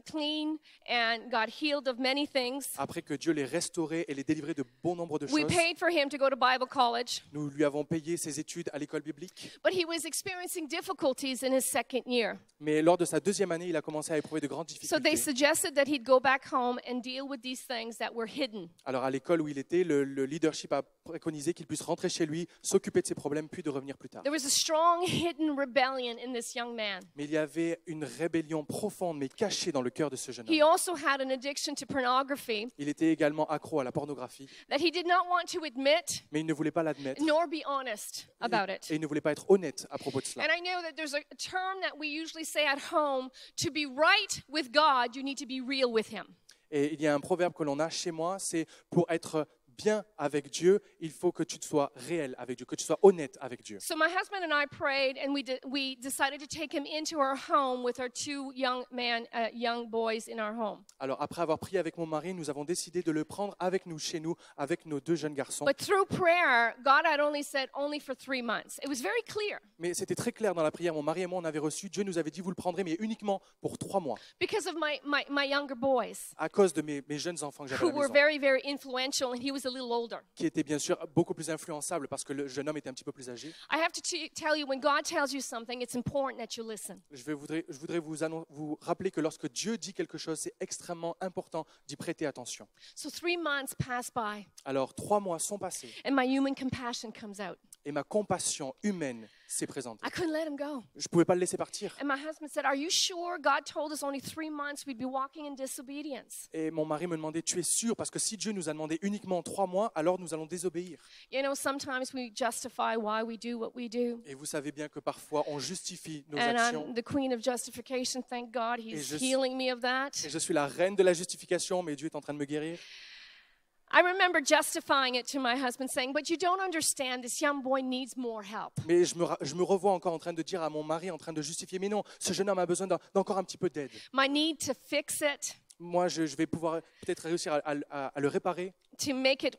clean and got healed of many things, après que Dieu l'ait restauré et l'ait délivré de bon nombre de we choses. paid for him to go to Bible college. Nous lui avons payé ses études à l'école biblique. But he was experiencing difficulties in his second year. Mais lors de sa deuxième année, il a commencé à éprouver de grandes So they difficultés. suggested that he'd go back home and deal with these things that were hidden. Alors à l'école où il était, le leadership a préconisé qu'il puisse rentrer chez lui, s'occuper de ses problèmes, puis de revenir plus tard. There was a strong hidden rebellion in this young man. Mais il y avait une rébellion profonde, mais cachée dans le cœur de ce jeune He homme. also had an addiction to pornography Il était également accro à la pornographie, that he did not want to admit mais il ne voulait pas l'admettre. nor be honest about it. Et il ne voulait pas être honnête à propos de cela. And I know that there's a term that we usually say at home, to be right with God, you need to be real with him. Et il y a un proverbe que l'on a chez moi, c'est pour être bien avec Dieu, il faut que tu sois réel avec Dieu, que tu sois honnête avec Dieu. So my husband and I prayed, and we decided to take him into our home with our two young boys in our home. Alors après avoir prié avec mon mari, nous avons décidé de le prendre avec nous, chez nous, avec nos deux jeunes garçons. But through prayer, God had only said only for 3 months. It was very clear Mais c'était très clair dans la prière, mon mari et moi on avait reçu, Dieu nous avait dit vous le prendrez, mais uniquement pour 3 mois, because of my younger boys à cause de mes jeunes enfants que j'avais à who la were maison, very, very influential, and he was a little older. qui étaient bien sûr beaucoup plus influençables parce que le jeune homme était un petit peu plus âgé. I have to tell you, when God tells you something, it's important that you listen. Je voudrais vous rappeler que lorsque Dieu dit quelque chose, c'est extrêmement important d'y prêter attention. So 3 months pass by, Alors 3 mois sont passés and my human compassion comes out. et ma compassion humaine s'est présentée. I couldn't let him go. Je ne pouvais pas le laisser partir. And my husband said, "Are you sure God told us only 3 months we'd be walking in disobedience?" Et mon mari me demandait, tu es sûr? Parce que si Dieu nous a demandé uniquement 3 mois, alors nous allons désobéir. You know, sometimes we justify why we do what we do. Et vous savez bien que parfois, on justifie nos And actions. I'm the queen of justification. Thank God he's je- healing me of that. Et je suis la reine de la justification, mais Dieu est en train de me guérir. I remember justifying it to my husband, saying, "But you don't understand, this young boy needs more help." Mais je me revois encore en train de dire à mon mari, en train de justifier, mais non, ce jeune homme a besoin d'encore un petit peu d'aide. My need to fix it, Moi, je vais pouvoir peut-être réussir à le réparer, to make it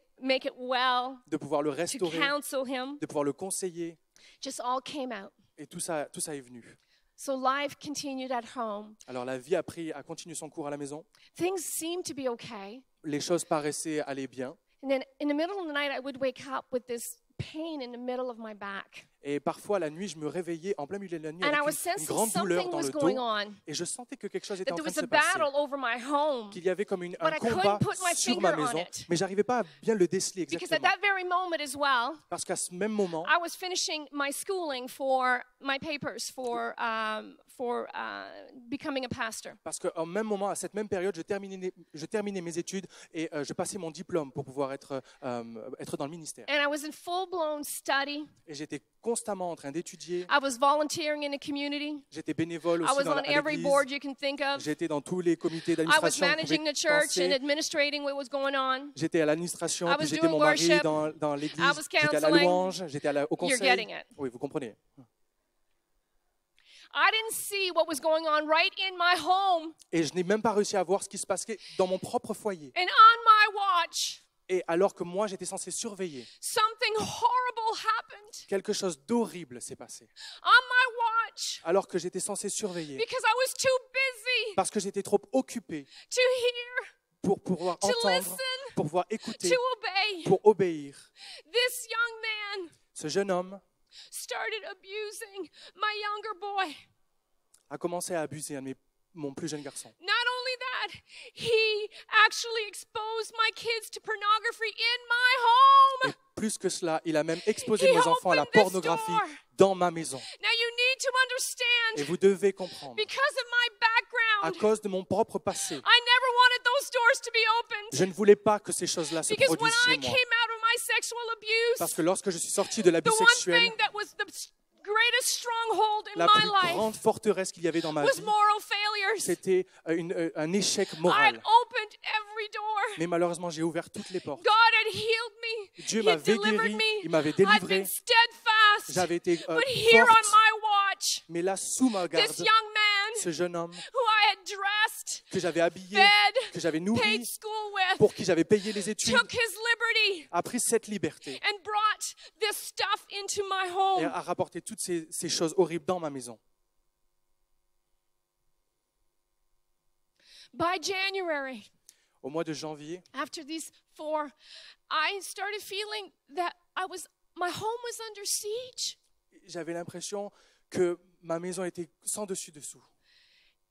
well, de pouvoir le to restaurer, counsel him, de pouvoir le conseiller. just all came out. Et tout ça est venu. So life continued at home. Alors la vie a continué son cours à la maison. Things seemed to be okay. Les choses paraissaient aller bien. And then in the middle of the night, I would wake up with this pain in the middle of my back. Et parfois, la nuit, je me réveillais en plein milieu de la nuit And I was avec une sensing grande douleur something dans was le going dos. on, Et je sentais que quelque chose était that en there train de was a se passer. battle over my home. Qu'il y avait comme un But I combat couldn't put my sur ma finger on maison. it. Mais j'arrivais pas à bien le déceler Because at exactement. that very moment as well, Parce qu'à ce même moment, I was finishing my schooling for my papers for becoming a pastor. parce qu'au même moment, à cette même période, je terminais mes études et je passais mon diplôme pour pouvoir être dans le ministère. And I was in full-blown study. Et j'étais constamment en train d'étudier. I was volunteering in the community. J'étais bénévole I aussi was à on every l'église. board you can think of. J'étais dans tous les comités I was d'administration. que vous managing pouvez the church and penser. administrating what was going on. J'étais à l'administration, I puis was j'étais doing mon mari worship. dans l'église. I was J'étais à la counseling. louange, j'étais au conseil. getting it. Oui, vous comprenez. I didn't see what was going on right in my home. Et je n'ai même pas réussi à voir ce qui se passait dans mon propre foyer. And on my watch, Et alors que moi, j'étais censé surveiller, something horrible happened. quelque chose d'horrible s'est passé. On my watch, Alors que j'étais censé surveiller, because I was too busy parce que j'étais trop occupé to hear, pour pouvoir to entendre, listen, pour pouvoir to écouter, obey. pour obéir. This young man Ce jeune homme started abusing my younger boy. a commencé à abuser mon plus jeune garçon. Not only that, he actually exposed my kids to pornography in my Et home. plus que cela, il a même exposé He mes enfants à la opened this pornographie door. dans ma maison. Now you need to Et understand, vous devez comprendre, because of my à background, cause de mon propre passé, I never wanted those doors to be opened. je ne voulais pas que ces choses-là se Because when produisent I chez moi. came out of my sexual Parce abuse, que lorsque je suis sorti de l'abus the one sexuel, thing that was the greatest stronghold in la my plus life grande forteresse qu'il y avait dans ma was vie, moral failures. c'était un échec I had moral. opened every door. Mais malheureusement, j'ai ouvert toutes les portes. God had healed me. Dieu He m'avait delivered guéri, me. il m'avait I'd délivré. been steadfast. J'avais été But here on forte, my watch, mais là, sous ma garde, this young man ce jeune homme who I had dressed, que j'avais habillé, fed, que j'avais paid nourri, school with, pour qui j'avais payé les études, took his liberty a pris cette liberté and brought this stuff into my et home. a rapporté toutes ces choses horribles dans ma maison. By January, Au mois de janvier, after these 4, I started feeling that my home was under siege. j'avais l'impression que ma maison était sans dessus-dessous.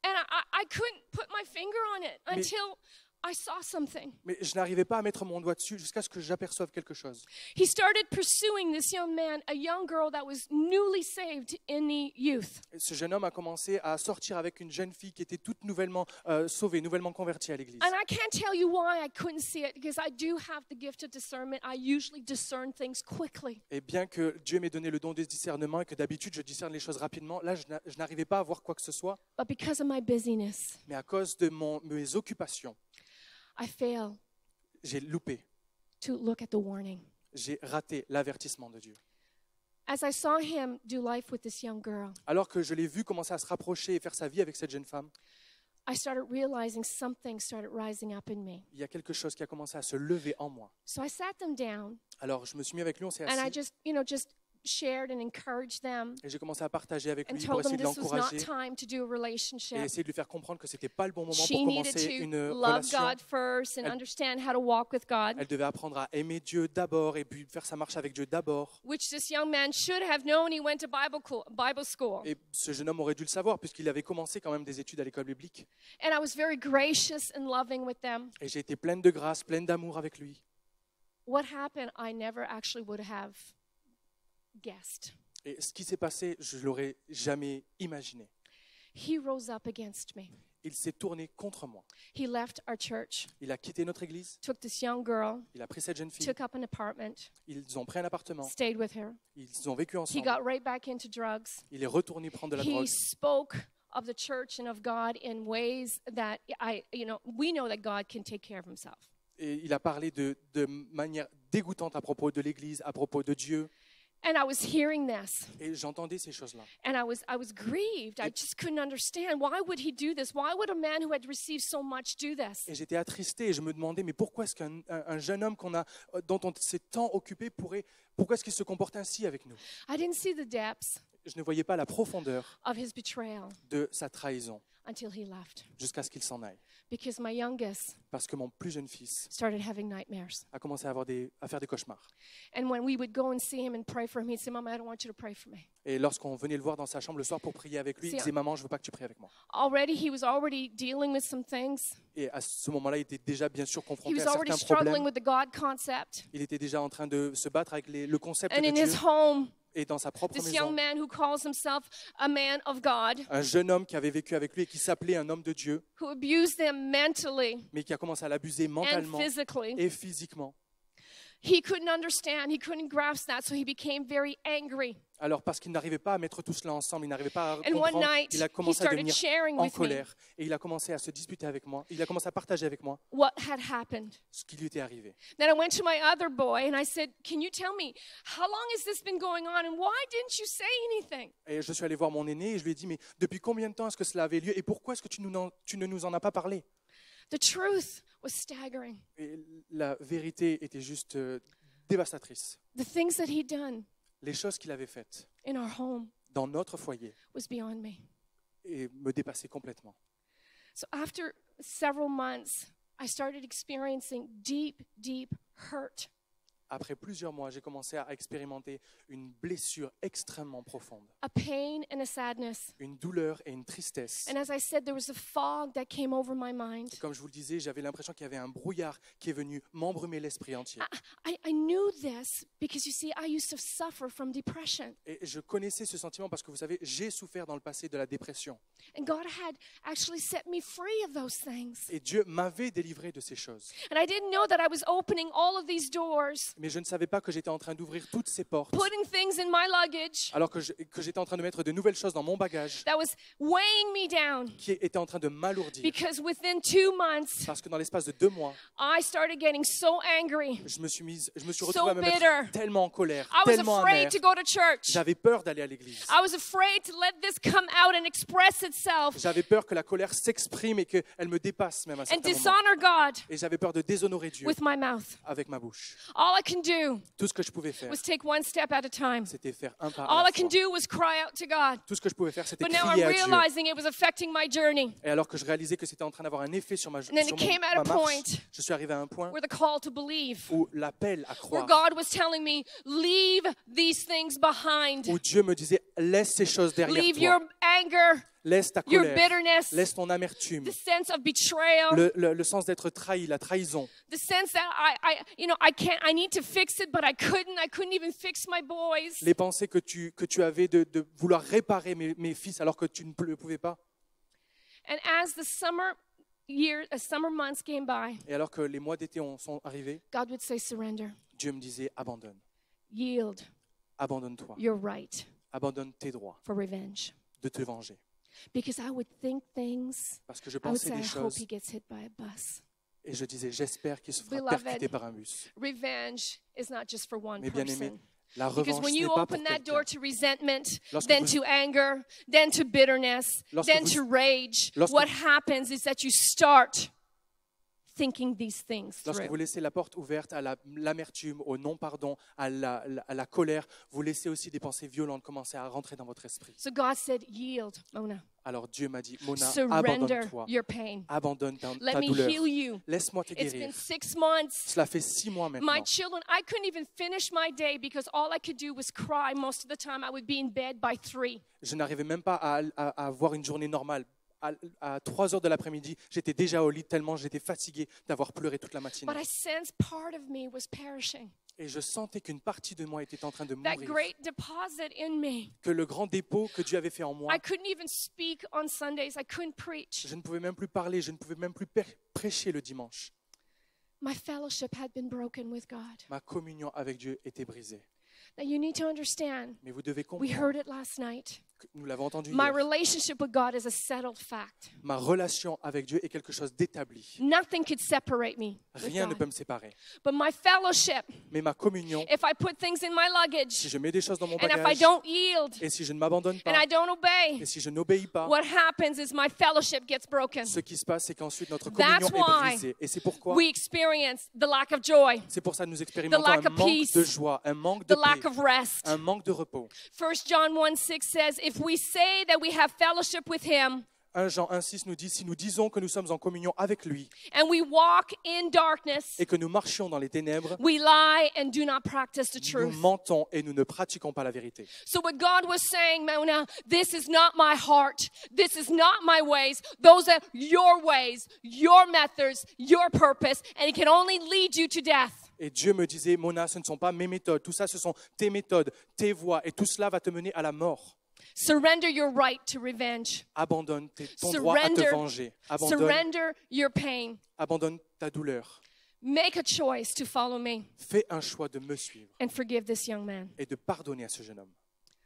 And I couldn't put my finger on it until I saw something. Mais je n'arrivais pas à mettre mon doigt dessus jusqu'à ce que j'aperçoive quelque chose. He started pursuing this young man, a young girl that was newly saved in the youth. Et ce jeune homme a commencé à sortir avec une jeune fille qui était toute nouvellement sauvée, nouvellement convertie à l'église. And I can't tell you why I couldn't see it, because I do have the gift of discernment. I usually discern things quickly. Et bien que Dieu m'ait donné le don de discernement et que d'habitude je discerne les choses rapidement, là je n'arrivais pas à voir quoi que ce soit, But because of my busyness, mais à cause de mes occupations, I fail j'ai loupé, to look at the warning. j'ai raté l'avertissement de Dieu. As I saw him do life with this young girl, Alors que je l'ai vu commencer à se rapprocher et faire sa vie avec cette jeune femme, I started realizing something started rising up in me. il y a quelque chose qui a commencé à se lever en moi. So I sat them down Alors je me suis mis avec lui, on s'est and I assis just shared and encouraged them et j'ai commencé à partager avec and lui pour told them essayer de this was not l'encourager time to do a et relationship. essayer de lui faire comprendre que c'était pas le bon moment She pour needed commencer to une love relation. God first and Elle- understand how to walk with God, Elle devait apprendre à aimer Dieu d'abord et puis faire sa marche avec Dieu d'abord. which this young man should have known. He went to Bible school. Et ce jeune homme aurait dû le savoir puisqu'il avait commencé quand même des études à l'école biblique. And I was very gracious and loving with them. Et j'ai été pleine de grâce, pleine d'amour avec lui. What happened, I never actually would have guessed. Et ce qui s'est passé, je ne l'aurais jamais imaginé. He rose up against me. Il s'est tourné contre moi. He left our church, Il a quitté notre église, took this young girl, il a pris cette jeune fille, took up an apartment, ils ont pris un appartement, stayed with her. ils ont vécu He ensemble. got right back into drugs. Il est retourné prendre de la He drogue. spoke of the church and of God in ways that we know that God can take care of himself. Et il a parlé de manière dégoûtante à propos de l'église, à propos de Dieu. And I was hearing this, Et j'entendais ces choses-là. and I was grieved. I just couldn't understand. Why would he do this? Why would a man who had received so much do this? Et j'étais attristé et je me demandais, mais pourquoi est-ce qu'un jeune homme dont on s'est tant occupé pourquoi est-ce qu'il se comporte ainsi avec nous? I didn't see the depths Je ne voyais pas la profondeur of his betrayal de sa trahison until he left. jusqu'à ce qu'il s'en aille. Because my youngest Parce que mon plus jeune fils started having nightmares. a commencé à faire des cauchemars. And when we would go and see him and pray for him, he'd say, Mama, I don't want you to pray for me. Et lorsqu'on venait le voir dans sa chambre le soir pour prier avec lui, il disait, maman, je ne veux pas que tu pries avec moi. He was already dealing with some things. Et à ce moment-là, il était déjà bien sûr He confronté was à already certains struggling problèmes. with the God concept. Il était déjà en train de se battre avec le concept And de in Dieu. his home, Et dans sa propre this maison, young man who calls himself a man of God, un jeune homme qui avait vécu avec lui et qui s'appelait un homme de Dieu, who abused them mentally mais qui a commencé à l'abuser and mentalement physically. et physiquement. He couldn't understand, he couldn't grasp that, so he became very angry. Alors, parce qu'il n'arrivait pas à mettre tout cela ensemble, il n'arrivait pas à And one comprendre, night, il a he commencé à started devenir sharing en with me colère et il a commencé à se disputer avec moi. Il a commencé à partager avec moi what had happened. ce qui lui était arrivé. Then I went to my other boy and I said, Can you tell me, how long has this been going on and why didn't you say anything? Et je suis allé voir mon aîné et je lui ai dit, mais depuis combien de temps est-ce que cela avait lieu et pourquoi est-ce que tu ne nous en as pas parlé? The truth was staggering. Et la vérité était juste dévastatrice. The things that he'd done Les choses qu'il avait faites in our home dans notre foyer was beyond me. et me dépassaient complètement. So after several months I started experiencing deep, deep hurt. Après plusieurs mois, j'ai commencé à expérimenter une blessure extrêmement profonde, A pain and a sadness. une douleur et une tristesse. And as I said, there was a fog that came over my mind. Et comme je vous le disais, j'avais l'impression qu'il y avait un brouillard qui est venu m'embrumer l'esprit entier. I knew this because, you see, I used to suffer from depression. Et je connaissais ce sentiment parce que vous savez, j'ai souffert dans le passé de la dépression. And God had actually set me free of those things. Et Dieu m'avait délivré de ces choses. And I didn't know that I was opening all of these doors, Mais je ne savais pas que j'étais en train d'ouvrir toutes ces portes, putting things in my luggage alors que j'étais en train de mettre de nouvelles choses dans mon bagage that was weighing me down. qui étaient en train de m'alourdir. Because within 2 months, Parce que dans l'espace de 2 mois, I started getting so angry. je me suis So retrouvé à me bitter. mettre tellement en colère, I was tellement afraid amer. to go to church. J'avais peur d'aller à l'église. I was afraid to let this come out and express itself J'avais peur que la colère s'exprime et qu'elle me dépasse même à and certains moments. dishonor God Et j'avais peur de déshonorer Dieu with my mouth. avec ma bouche. All I can do Tout ce que je pouvais faire, was take one step at a time. c'était faire un pas à All la I can fois. do was cry out to God. Tout ce que je pouvais faire, c'était But now I'm crier à Dieu. realizing it was affecting my journey. Et alors que je réalisais que c'était en train d'avoir un effet sur And then it came at ma a marche, point je suis arrivé à un point where the call to believe, où l'appel à where croire, God was telling me, leave these things behind. où Dieu me disait, laisse ces choses derrière Leave toi, your anger, laisse ta your colère, bitterness, laisse ton amertume, the sense of betrayal, le sens d'être trahi, la trahison, the sense that I need to fix it, but I couldn't even fix my boys. les pensées que tu avais de vouloir réparer mes fils alors que tu ne le pouvais pas. And as the summer months came by, Et alors que les mois d'été sont arrivés, God would say, surrender, Dieu me disait, abandonne, yield abandonne-toi, your right abandonne tes droits for revenge. de te venger. Because I would think things, Parce que je I would pensais say, I des hope he choses gets hit by a bus. et je disais, j'espère qu'il se fera Beloved, percuter par un bus. Revenge is not just for one Mais bien aimé, person. la Because revanche when n'est you pas pour open that door quelqu'un. to resentment, Lorsque then vous- to anger, then to bitterness, Lorsque then vous- to rage, lorsque- what happens is that you start thinking these things Lorsque through. vous laissez la porte ouverte à l'amertume, au non-pardon, à la colère, vous laissez aussi des pensées violentes commencer à rentrer dans votre esprit. So God said, yield, Mona. Alors Dieu m'a dit, Mona, Surrender abandonne-toi, your pain. abandonne ta Let me douleur, heal you. laisse-moi te It's been guérir. 6 months. Cela fait 6 mois My maintenant. children, I couldn't even finish my day because all I could do was cry. Most of the time, I would be in bed by 3. Je n'arrivais même pas à avoir une journée normale. À 3 heures de l'après-midi, j'étais déjà au lit tellement j'étais fatigué d'avoir pleuré toute la matinée. But I sensed part of me was perishing. Et je sentais qu'une partie de moi était en train de That mourir. great deposit in me. Que le grand dépôt que Dieu avait fait en moi, I couldn't even speak on Sundays. I couldn't preach. je ne pouvais même plus parler, je ne pouvais même plus prêcher le dimanche. My fellowship had been broken with God. Ma communion avec Dieu était brisée. Now you need to understand. Mais vous devez We comprendre, heard it last night. que nous l'avons entendu My hier, relationship with God is a settled fact. ma relation avec Dieu est quelque chose d'établi. Nothing could separate me with Rien ne peut God. me séparer. But my fellowship, Mais ma communion, if I put things in my si luggage je mets des choses dans mon and if I bagage, don't yield et si je ne m'abandonne and pas, I don't obey, et si je n'obéis pas, what happens is my fellowship gets broken. ce qui se passe, c'est qu'ensuite notre That's communion est why brisée. Et c'est pourquoi, We experience the lack of joy, c'est pour ça que nous expérimentons lack un of manque peace, de joie, un manque de the lack paix, of rest. un manque de repos. 1 John 1:6 says, if we say that we have fellowship with him 1 Jean 1,6 nous dit, si nous disons que nous sommes en communion avec lui and we walk in darkness, et que nous marchions dans les ténèbres, we lie and do not practice the nous truth. mentons et nous ne pratiquons pas la vérité. So what God was saying, Mona, this is not my heart. This is not my ways. Those are your ways, your methods, your purpose, and it can only lead you to death. Et Dieu me disait, Mona, ce ne sont pas mes méthodes, tout ça, ce sont tes méthodes, tes voies, et tout cela va te mener à la mort. Surrender your right to revenge. Abandonne ton droit à te Surrender, venger. Abandonne, surrender your pain. abandonne ta douleur. Make a choice to follow me Fais un choix de me suivre and forgive this young man. et de pardonner à ce jeune homme.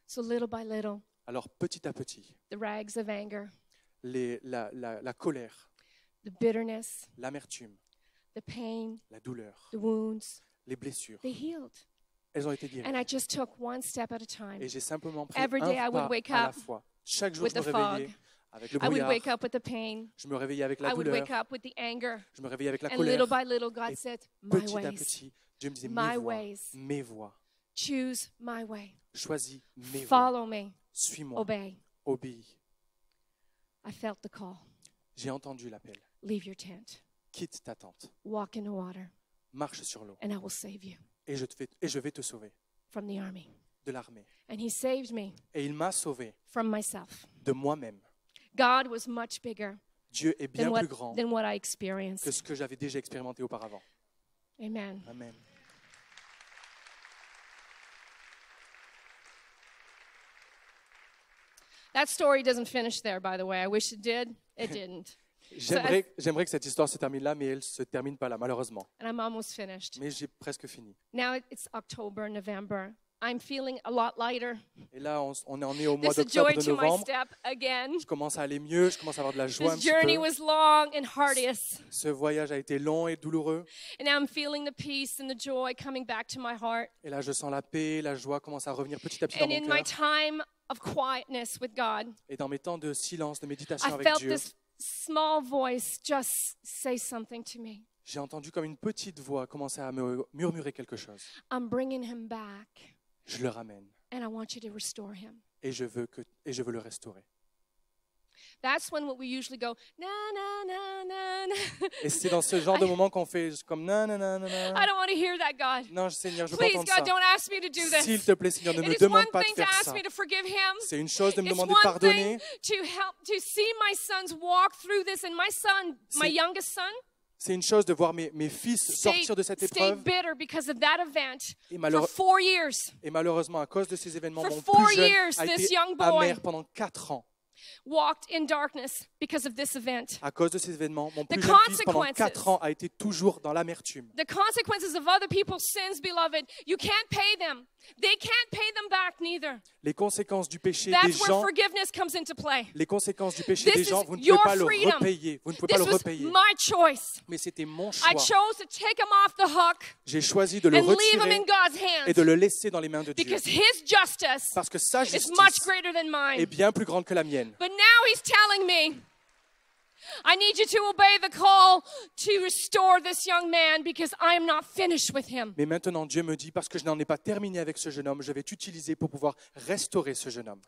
So little by little, Alors, petit à petit, the rags of anger, la colère, the bitterness, l'amertume, the pain, la douleur, the wounds, les blessures, they healed. elles ont été guéries. And I just took one step at a time. Et j'ai simplement pris Every day I un would pas wake à la up fois. Chaque jour, with je me the fog. réveillais avec le I would brouillard. wake up with the pain. Je me réveillais avec la I would douleur. wake up with the anger. Je me réveillais avec la And colère. little by little, God Et said, my Petit à ways. petit, Dieu me disait, My mes voies, ways. mes voies. Choose my way. Choisis mes voies. Follow me. Suis-moi. Obey. Obéis. I felt the call. J'ai entendu l'appel. Leave your tent. quitte ta tente, walk in the water, marche sur l'eau, and I will save you et je vais te sauver from the army. de l'armée. And he saved me Et il m'a sauvé from myself. de moi-même. God was much bigger Dieu est bien plus grand than what I que experienced. ce que j'avais déjà expérimenté auparavant. Amen. Amen. That story doesn't finish there, by the way. I wish it did. It didn't. J'aimerais que cette histoire se termine là, mais elle ne se termine pas là, malheureusement. And I'm almost finished. Mais j'ai presque fini. Now it's October, November. I'm feeling a lot lighter. Et là, on en est au mois There's a joy d'octobre, de to my novembre. step again. Je commence à aller mieux, je commence à avoir de la joie un This petit journey peu. was long and arduous. Ce voyage a été long et douloureux. And now I'm feeling the peace and the joy coming back to my heart. Et là, je sens la paix, la joie commence à revenir petit à petit dans And mon in my cœur. time of quietness with God, Et dans mes temps de silence, de méditation I avec felt Dieu, this small voice just say something to me. j'ai entendu comme une petite voix commencer à me murmurer quelque chose. I'm bringing him back, Je le ramène and I want you to restore him. et je veux le restaurer. That's when what we usually go, na, na, na, na, na. Et c'est dans ce genre de moment qu'on fait comme non, non, non, non, I non. don't want to hear that, God. Non, Seigneur, je veux pas Please, entendre God, ça. don't ask me to do S'il this. te plaît, Seigneur, ne It me is one demande pas de thing to faire ask ça. me to forgive him. C'est une chose de me It's demander one de pardonner. thing to help to see my sons walk through this, and my son, my C'est- youngest son, C'est une chose de voir mes fils sortir de cette stay épreuve. bitter because of that event Et, for 4 years. et malheureusement, à cause de ces événements, For mon 4 plus jeune years, a this été young boy amer pendant 4 ans. Walked in darkness because of this event. À cause de ces événements, mon The plus jeune fils, pendant consequences. 4 ans, a été toujours dans l'amertume. The consequences of other people's sins, beloved, you can't pay them. They can't pay them back neither. Les conséquences du péché des That's where gens, forgiveness comes into play. les conséquences du péché des This gens, is vous ne your pouvez pas le freedom. repayer. Vous ne pouvez pas This le was repayer. my choice. Mais c'était mon I choix. chose to take him off the hook J'ai choisi de le and leave him retirer in God's et de hands le laisser dans les mains de Dieu. because his justice Parce que sa is much justice greater than est mine. bien plus grande que la mienne. But now he's telling me, I need you to obey the call to restore this young man because I am not finished with him. Mais maintenant, Dieu me dit, parce que je n'en ai pas terminé avec ce jeune homme, je vais t'utiliser pour pouvoir restaurer ce jeune homme.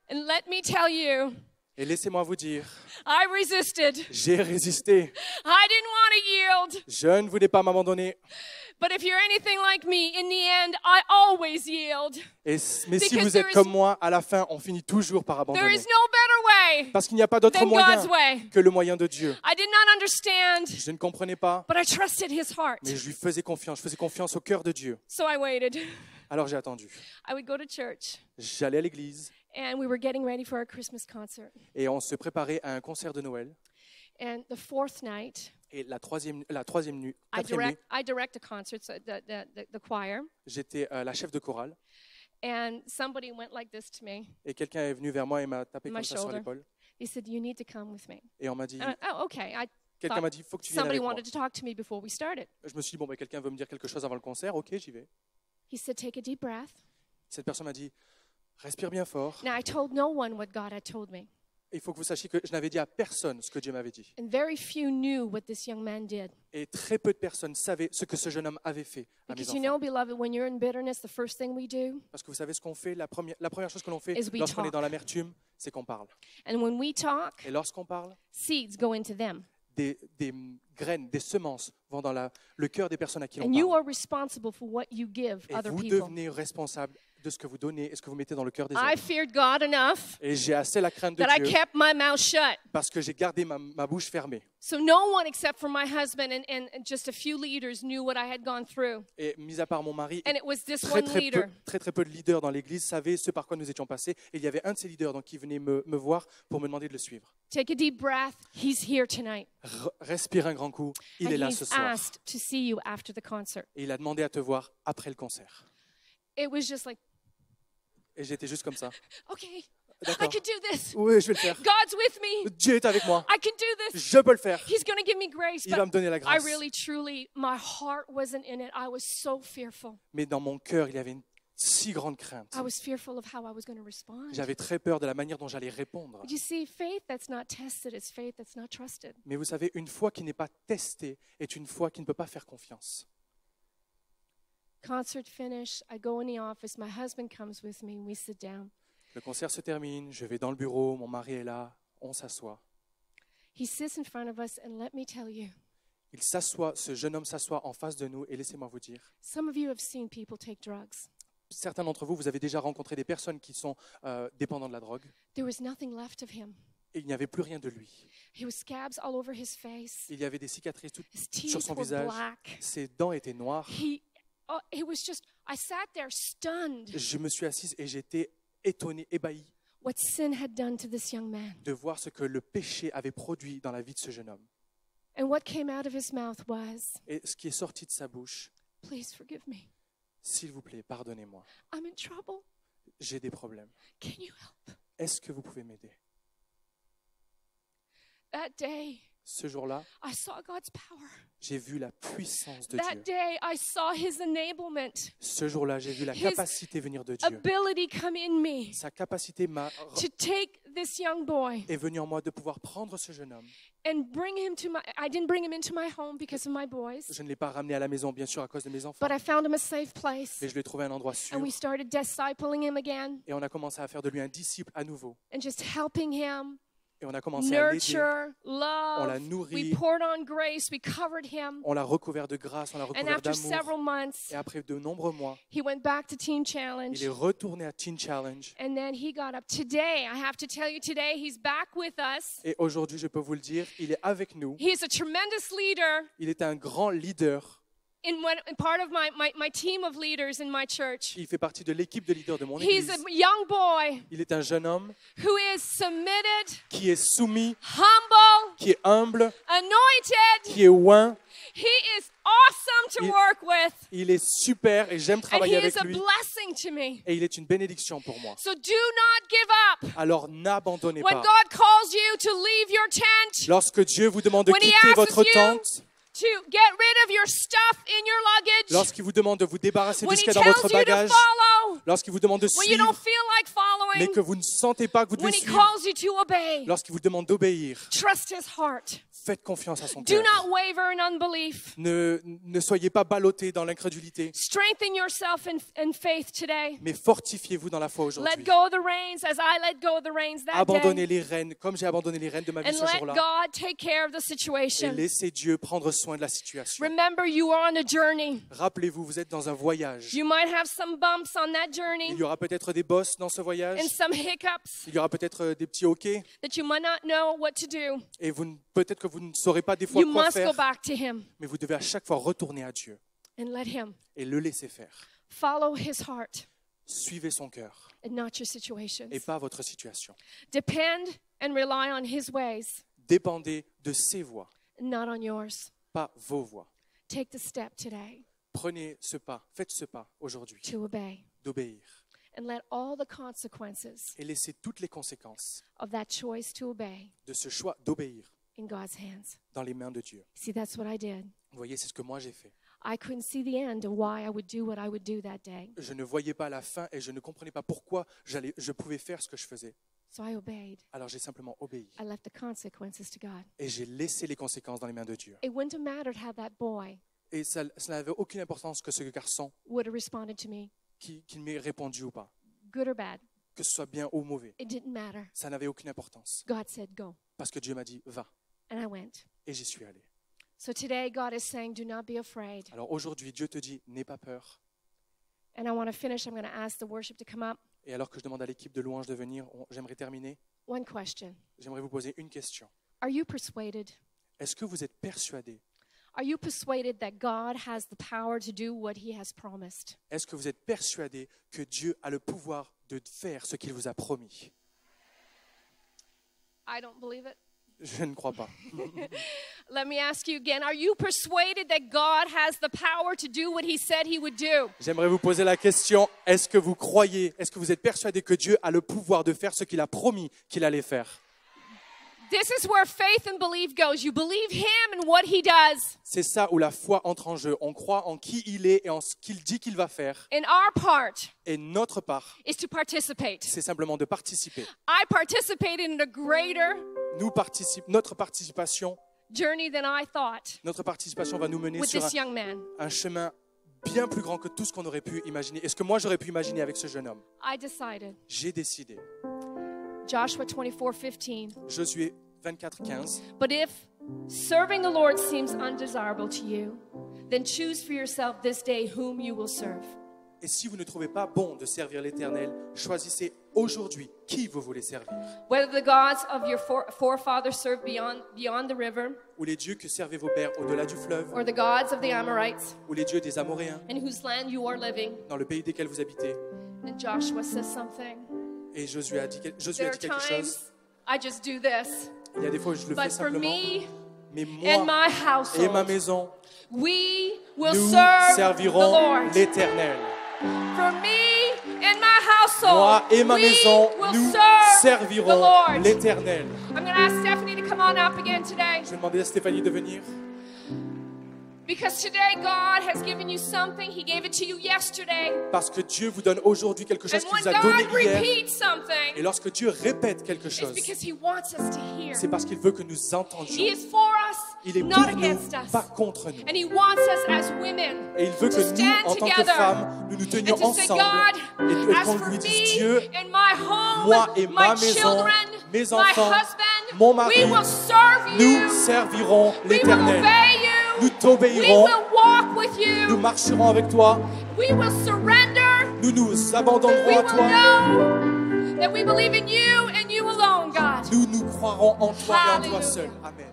And let me tell you, Et laissez-moi vous dire, I resisted. j'ai résisté. I didn't want to yield. Je ne voulais pas m'abandonner. But if you're anything like me, in the end, I always yield. Mais si Because vous there êtes is- comme moi, à la fin, on finit toujours par There abandonner. is no better way Parce qu'il n'y a pas d'autre than moyen God's way. que le moyen de Dieu. I did not understand, Je ne comprenais pas, but I trusted his heart. mais je lui faisais confiance. Je faisais confiance au cœur de Dieu. So I waited. Alors j'ai attendu. I would go to church, J'allais à l'église and we were getting ready for our Christmas concert. et on se préparait à un concert de Noël. And the fourth night, Et la troisième nuit, quatrième nuit, I direct a concert, so the choir, j'étais la chef de chorale and somebody went like this to me. et quelqu'un est venu vers moi et m'a tapé My comme ça sur shoulder. l'épaule. He said, "You need to come with me." Et on m'a dit, And oh, okay. I quelqu'un thought m'a dit, il faut que tu viennes somebody avec moi. wanted to talk to me before we started. Je me suis dit, bon, quelqu'un veut me dire quelque chose avant le concert, ok, j'y vais. He said, "Take a deep breath." Cette personne m'a dit, respire bien fort. Now, I told no one what God had told me, Et il faut que vous sachiez que je n'avais dit à personne ce que Dieu m'avait dit. and very few knew what this young man did. Et très peu de personnes savaient ce que ce jeune homme avait fait à mes Because you enfants. know, beloved, when you're in bitterness, the first thing we do, Parce que vous savez ce qu'on fait, la première chose que l'on fait Is we lorsqu'on est talk. dans l'amertume, c'est qu'on parle. and when we talk, Et lorsqu'on parle, seeds go into them. des graines, des semences vont dans le cœur des personnes à qui l'on And you parle. are responsible for what you give Et other vous people. devenez responsable de ce que vous donnez et ce que vous mettez dans le cœur des I autres. feared God enough Et j'ai assez la crainte de that I Dieu kept my mouth shut. parce que j'ai gardé ma bouche fermée. So no one except for my husband and just a few leaders knew what I had gone through. Et mis à part mon mari, And it was this très one très, leader. très peu de leaders dans l'église savaient ce par quoi nous étions passés. Et il y avait un de ces leaders donc, qui venait me voir pour me demander de le suivre. Take a deep breath. He's here tonight. Respire un grand coup, il est And là ce he's soir. asked to see you after the concert. Et il a demandé à te voir après le concert. It was just like, Et j'étais juste comme ça. okay, I D'accord. could do this. Oui, je vais le faire. God's with me. Dieu est avec moi. I can do this. Je peux le faire. He's going to give me grace. Il va me But donner la I grâce. really, truly, my heart wasn't in it. I was so fearful. Mais dans mon cœur, il y avait une si grande crainte. I was fearful of how I was going to respond. J'avais très peur de la manière dont j'allais répondre. You see, faith that's not tested is faith that's not trusted. Mais vous savez, une foi qui n'est pas testée est une foi qui ne peut pas faire confiance. Concert finish, I go in the office. My husband comes with me and we sit down. Le concert se termine, je vais dans le bureau, mon mari est là, on s'assoit. He sits in front of us and let me tell you, Il s'assoit, ce jeune homme s'assoit en face de nous et laissez-moi vous dire, Some of you have seen people take drugs. certains d'entre vous, vous avez déjà rencontré des personnes qui sont dépendants de la drogue There was nothing left of him. et il n'y avait plus rien de lui. He was scabs all over his face. Il y avait des cicatrices toutes His sur teeth son were visage, black. ses dents étaient noires. It was just, I sat there stunned Je me suis assise et j'étais étonné, ébahi what sin had done to this young man. de voir ce que le péché avait produit dans la vie de ce jeune homme. And what came out of his mouth was, Et ce qui est sorti de sa bouche, please forgive me. s'il vous plaît, pardonnez-moi, I'm in trouble. j'ai des problèmes. Can you help? Est-ce que vous pouvez m'aider? That day, Ce jour-là, I saw God's power. j'ai vu la puissance de That Dieu. day, I saw his enablement, Ce jour-là, j'ai vu la His capacité venir de Dieu. ability come in me Sa capacité to take this young boy est venue en moi de pouvoir prendre ce jeune homme. and bring him to I didn't bring him into my home because of my boys, Je ne l'ai pas ramené à la maison, bien sûr, à cause de mes enfants, but I found him a safe place. mais je lui ai trouvé un endroit sûr. And we started discipling him again Et on a commencé à faire de lui un disciple à nouveau. and just helping him Et on a commencé à l'aider. nurture, On l'a love. nourri. We poured on grace. We covered him. On l'a recouvert de grâce, on l'a And recouvert after d'amour. several months, Et après de nombreux mois, he went back to Teen il Challenge. est retourné à Teen Challenge. And then he got up. Today, I have to tell you, today he's back with us. Et aujourd'hui, je peux vous le dire, il est avec nous. He's a tremendous leader Il est un grand leader. in part of my team of leaders in my church. Il fait partie de l'équipe de leaders de mon He's église. a young boy Il est un jeune homme who is submitted, qui est soumis, humble, qui est humble, anointed. qui est oint. He is awesome to Il- work with. Il est super et j'aime And he travailler avec is a lui. blessing to me. Et il est une bénédiction pour moi. So do not give up. Alors n'abandonnez When pas. God calls you to leave your tent, Lorsque Dieu vous demande de When he quitter asks votre you- tente, to get rid of your stuff in your luggage, lorsqu'il vous demande de vous débarrasser de when ce he qu'il y a dans tells votre you to bagage, follow, lorsqu'il vous demande de when you don't suivre, feel like mais following, que vous ne sentez pas que vous devez when he suivre, calls you to obey, lorsqu'il vous demande d'obéir, trust his heart. faites confiance à son Do cœur. not waver in unbelief. Ne soyez pas ballottés dans l'incrédulité, Strengthen yourself in faith today. mais fortifiez-vous dans la foi Let aujourd'hui. go of the reins as I let go of the reins that Abandonnez day. les rênes, comme j'ai abandonné les rênes de ma vie And ce let jour-là, God take care of the et situation. laissez Dieu prendre soin de la situation. Remember, you are on a journey. Rappelez-vous, vous êtes dans un voyage. You might have some bumps on that Il journey y aura peut-être des bosses dans ce voyage, and some hiccups il y aura peut-être des petits hoquets, that you might not know what to do. et peut-être que vous ne saurez pas des fois You quoi must go faire, back to Him mais vous devez à chaque fois retourner à Dieu and let Him et le laisser faire. follow His heart Suivez son cœur and not your situations. et pas votre situation. Depend and rely on His ways, Dépendez de ses voies, not on yours. pas vos voies. Take the step today Prenez ce pas, faites ce pas aujourd'hui, to obey d'obéir. and let all the consequences Et laissez toutes les conséquences of that choice to obey de ce choix d'obéir in God's hands. dans les mains de Dieu. See, that's what I did. Vous voyez, c'est ce que moi j'ai fait. I couldn't see the end of why I would do what I would do that day. Je ne voyais pas la fin et je ne comprenais pas pourquoi je pouvais faire ce que je faisais. So I obeyed. Alors j'ai simplement obéi I left the consequences to God. et j'ai laissé les conséquences dans les mains de Dieu. It wouldn't have mattered how that boy Et ça n'avait aucune importance que ce garçon would have responded to me, qu'il m'ait répondu ou pas, good or bad. que ce soit bien ou mauvais. It didn't matter. Ça n'avait aucune importance God said, go. parce que Dieu m'a dit va And I went. et j'y suis allé. So today, God is saying, do not be afraid. Alors aujourd'hui, Dieu te dit n'aie pas peur. And I want to finish. I'm going to ask the worship to come up. Et alors que je demande à l'équipe de louange de venir, j'aimerais terminer. One question. J'aimerais vous poser une question. Are you persuaded? Est-ce que vous êtes persuadé? Are you persuaded that God has the power to do what He has promised? Est-ce que vous êtes persuadé que Dieu a le pouvoir de faire ce qu'il vous a promis? I don't believe it. Je ne crois pas. Let me ask you again. Are you persuaded that God has the power to do what He said He would do? J'aimerais vous poser la question, est-ce que vous croyez, est-ce que vous êtes persuadé que Dieu a le pouvoir de faire ce qu'il a promis qu'il allait faire? This is where faith and belief goes. You believe Him and what He does. C'est ça où la foi entre en jeu. On croit en qui il est et en ce qu'il dit qu'il va faire. And our part Et notre part, is to participate. c'est simplement de participer. I participated in a greater Notre participation journey than I thought va nous mener with sur this young man. un chemin bien plus grand que tout ce qu'on aurait pu imaginer. Et ce que moi j'aurais pu imaginer avec ce jeune homme. I decided. J'ai décidé. Joshua 24:15. Josué 24, 15. But if serving the Lord seems undesirable to you, then choose for yourself this day whom you will serve. Et si vous ne trouvez pas bon de servir l'Éternel, choisissez aujourd'hui qui vous voulez servir. Whether the gods of your forefathers served beyond the river, Ou les dieux que servaient vos pères au-delà du fleuve, or the gods of the Amorites, ou les dieux des Amoréens, in whose land you are living. dans le pays desquels vous habitez. And Joshua says something. Et Josué a dit There quelque are chose. times I just do this. Il y a des fois où je le fais But for simplement. me Mais and moi my et ma household, maison, we will nous serve the servirons Lord. l'Éternel. For me and my household, Moi et ma we maison, will nous serve the servirons Lord. l'Éternel. I'm going to ask Stephanie to come on up again today. Je vais demander à Stéphanie de venir. Because today God has given you something. He gave it to you yesterday. Parce que Dieu vous donne aujourd'hui quelque chose And qu'il when vous a donné God hier. repeats Et something, lorsque Dieu répète quelque it's chose, because He wants us to hear. c'est parce qu'il veut que nous He entendions. is for us, Il est not pour nous, against us. pas contre nous. And He wants us as women Et il veut to que nous, stand en tant que together femmes, nous nous tenions and to say, ensemble God, et as qu'on for lui dise, me Dieu, and my home, moi et ma my maison, children, mes my enfants, husband, mon mari, we will serve nous you. servirons We will l'Éternel. obey you. Nous We t'obéirons, will walk with nous you. marcherons avec toi, We will surrender. nous nous abandonnerons We à will toi, know that we believe in you and you alone, God. nous nous croirons en toi et en toi Hallelujah. seul. Amen.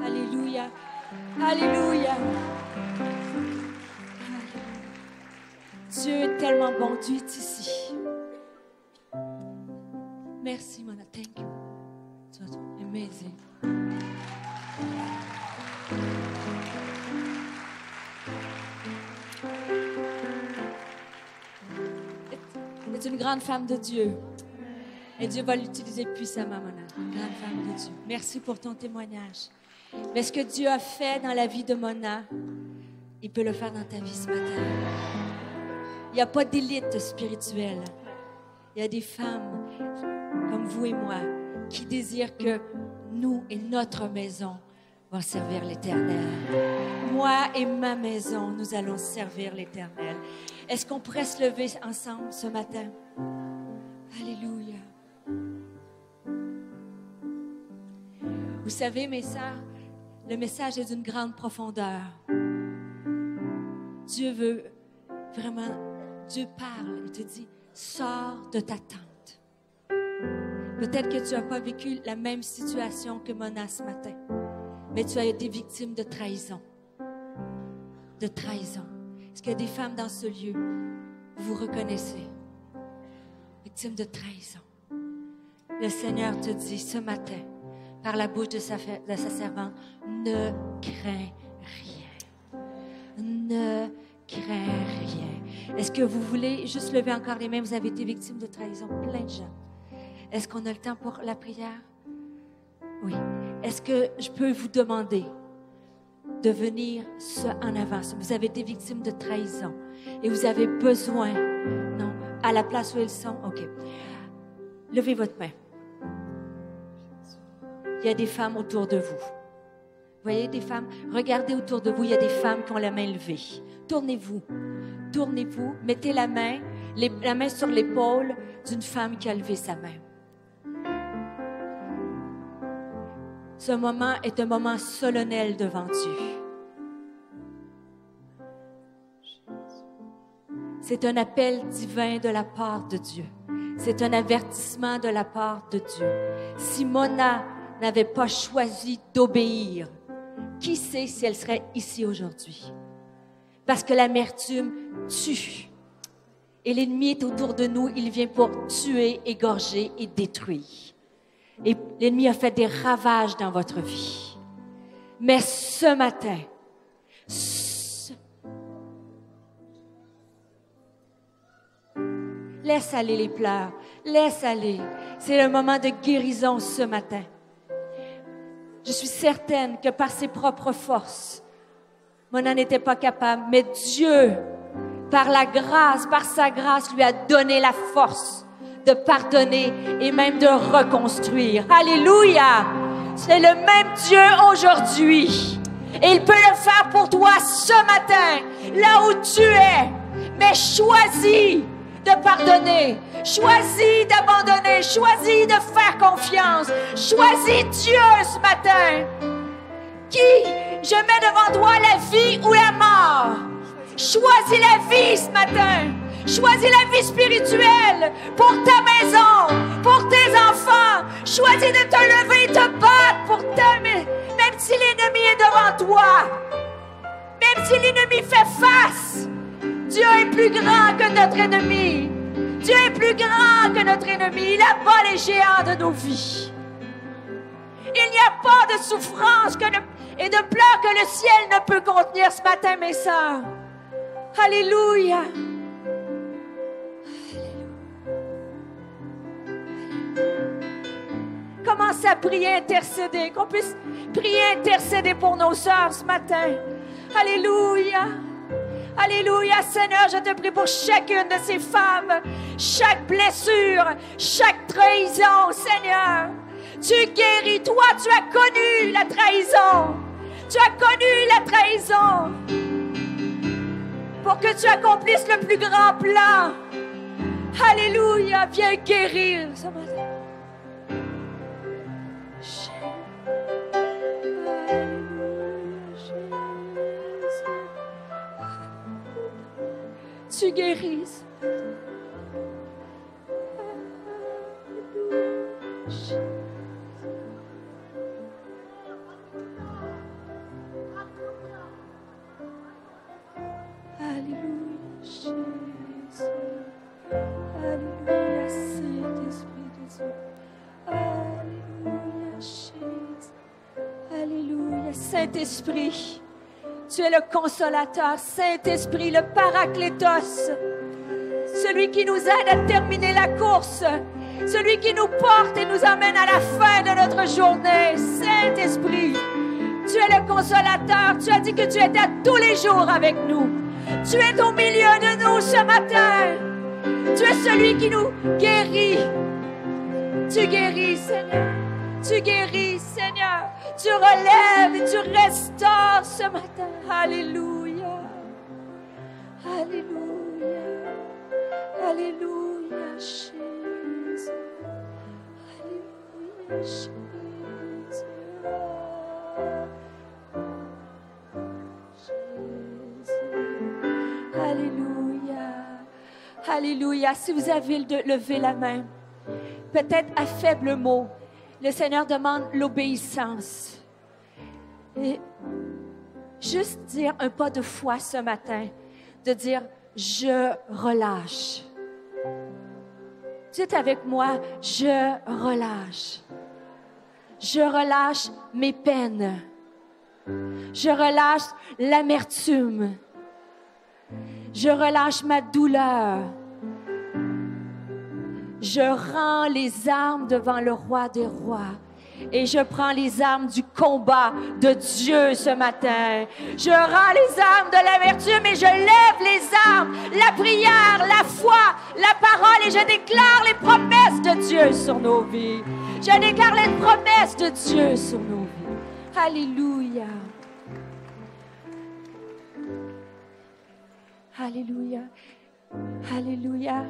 Alléluia. Alléluia. Dieu est tellement bon. Dieu est ici. Merci, Mona. Thank you. It's amazing. C'est une grande femme de Dieu. Et Dieu va l'utiliser puissamment, Mona. Une grande femme de Dieu. Merci pour ton témoignage. Mais ce que Dieu a fait dans la vie de Mona, il peut le faire dans ta vie ce matin. Il n'y a pas d'élite spirituelle. Il y a des femmes comme vous et moi qui désirent que nous et notre maison vont servir l'Éternel. Moi et ma maison, nous allons servir l'Éternel. Est-ce qu'on pourrait se lever ensemble ce matin? Alléluia. Vous savez, mes sœurs, le message est d'une grande profondeur. Dieu veut vraiment, Dieu parle et te dit, sors de ta tente. Peut-être que tu n'as pas vécu la même situation que Mona ce matin, mais tu as été victime de trahison. De trahison. Est-ce qu'il y a des femmes dans ce lieu? Vous reconnaissez? Victime de trahison. Le Seigneur te dit ce matin, par la bouche de sa servante, ne crains rien. Ne crains rien. Est-ce que vous voulez juste lever encore les mains? Vous avez été victime de trahison, plein de gens. Est-ce qu'on a le temps pour la prière? Oui. Est-ce que je peux vous demander de venir en avant? Vous avez été victime de trahison et vous avez besoin, non, à la place où ils sont, OK. Levez votre main. Il y a des femmes autour de vous. Vous voyez des femmes? Regardez autour de vous, il y a des femmes qui ont la main levée. Tournez-vous. Tournez-vous. Mettez la main sur l'épaule d'une femme qui a levé sa main. Ce moment est un moment solennel devant Dieu. C'est un appel divin de la part de Dieu. C'est un avertissement de la part de Dieu. Si Mona n'avait pas choisi d'obéir, qui sait si elle serait ici aujourd'hui? Parce que l'amertume tue. Et l'ennemi est autour de nous, il vient pour tuer, égorger et détruire. Et l'ennemi a fait des ravages dans votre vie. Mais ce matin, laisse aller les pleurs, laisse aller. C'est le moment de guérison ce matin. Je suis certaine que par ses propres forces, Mona n'était pas capable, mais Dieu, par la grâce, par sa grâce, lui a donné la force de pardonner et même de reconstruire. Alléluia! C'est le même Dieu aujourd'hui. Et il peut le faire pour toi ce matin, là où tu es. Mais choisis de pardonner. Choisis d'abandonner. Choisis de faire confiance. Choisis Dieu ce matin. Qui je mets devant toi, la vie ou la mort? Choisis la vie ce matin. Choisis la vie spirituelle pour ta maison, pour tes enfants. Choisis de te lever et te battre pour ta maison. Même si l'ennemi est devant toi, même si l'ennemi fait face, Dieu est plus grand que notre ennemi. Dieu est plus grand que notre ennemi. Il abat les géants de nos vies. Il n'y a pas de souffrance et de pleurs que le ciel ne peut contenir ce matin, mes sœurs. Alléluia. Commence à prier, intercéder, qu'on puisse prier, intercéder pour nos sœurs ce matin. Alléluia. Alléluia, Seigneur, je te prie pour chacune de ces femmes, chaque blessure, chaque trahison, Seigneur. Tu guéris, toi, tu as connu la trahison. Tu as connu la trahison. Pour que tu accomplisses le plus grand plan. Alléluia, viens guérir ce matin. Tu guérisses. Alléluia, Jésus. Alléluia, Saint-Esprit de Dieu. Alléluia, Jésus. Alléluia, Saint-Esprit. Tu es le consolateur, Saint-Esprit, le paraclétos, celui qui nous aide à terminer la course, celui qui nous porte et nous emmène à la fin de notre journée. Saint-Esprit, tu es le consolateur, tu as dit que tu étais tous les jours avec nous. Tu es au milieu de nous ce matin. Tu es celui qui nous guérit. Tu guéris, Seigneur. Tu guéris, Seigneur. Tu relèves et tu restaures ce matin. Alléluia. Alléluia. Alléluia, Jésus. Alléluia, Jésus. Alléluia. Alléluia. Si vous avez levé la main, peut-être à faible mot, le Seigneur demande l'obéissance. Et juste dire un pas de foi ce matin, de dire, je relâche. Dites avec moi, je relâche. Je relâche mes peines. Je relâche l'amertume. Je relâche ma douleur. Je rends les armes devant le roi des rois. Et je prends les armes du combat de Dieu ce matin. Je rends les armes de l'amertume et je lève les armes, la prière, la foi, la parole et je déclare les promesses de Dieu sur nos vies. Je déclare les promesses de Dieu sur nos vies. Alléluia. Alléluia. Alléluia.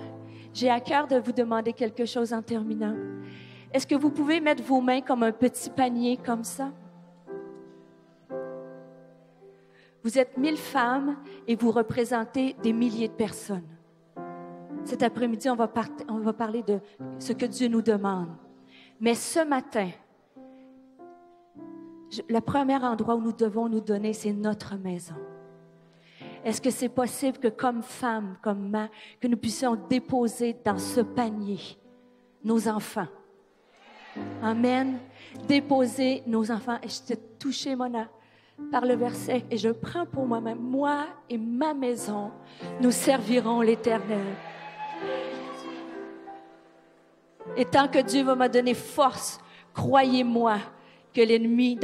J'ai à cœur de vous demander quelque chose en terminant. Est-ce que vous pouvez mettre vos mains comme un petit panier comme ça? Vous êtes 1000 femmes et vous représentez des milliers de personnes. Cet après-midi, on va parler de ce que Dieu nous demande. Mais ce matin, le premier endroit où nous devons nous donner, c'est notre maison. Est-ce que c'est possible que comme femme, comme mère, que nous puissions déposer dans ce panier nos enfants? Amen. Déposer nos enfants. Et je t'ai touché, Mona, par le verset et je prends pour moi-même. Moi et ma maison, nous servirons l'Éternel. Et tant que Dieu va me donner force, croyez-moi que l'ennemi,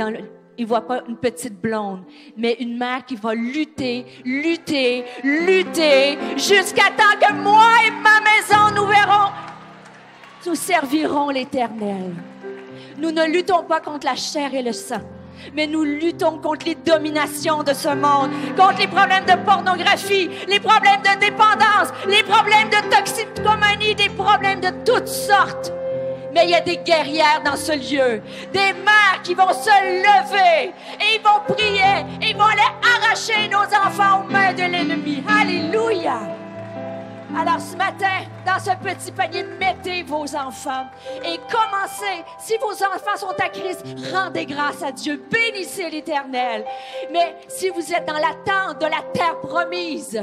il ne voit pas une petite blonde, mais une mère qui va lutter, lutter, lutter, jusqu'à temps que moi et ma maison, nous servirons l'Éternel. Nous ne luttons pas contre la chair et le sang, mais nous luttons contre les dominations de ce monde, contre les problèmes de pornographie, les problèmes de dépendance, les problèmes de toxicité, maladies, des problèmes de toutes sortes. Mais il y a des guerrières dans ce lieu, des mères qui vont se lever et ils vont prier, et ils vont aller arracher nos enfants aux mains de l'ennemi. Alléluia! Alors ce matin, dans ce petit panier, mettez vos enfants et commencez. Si vos enfants sont à Christ, rendez grâce à Dieu, bénissez l'Éternel. Mais si vous êtes dans l'attente de la terre promise,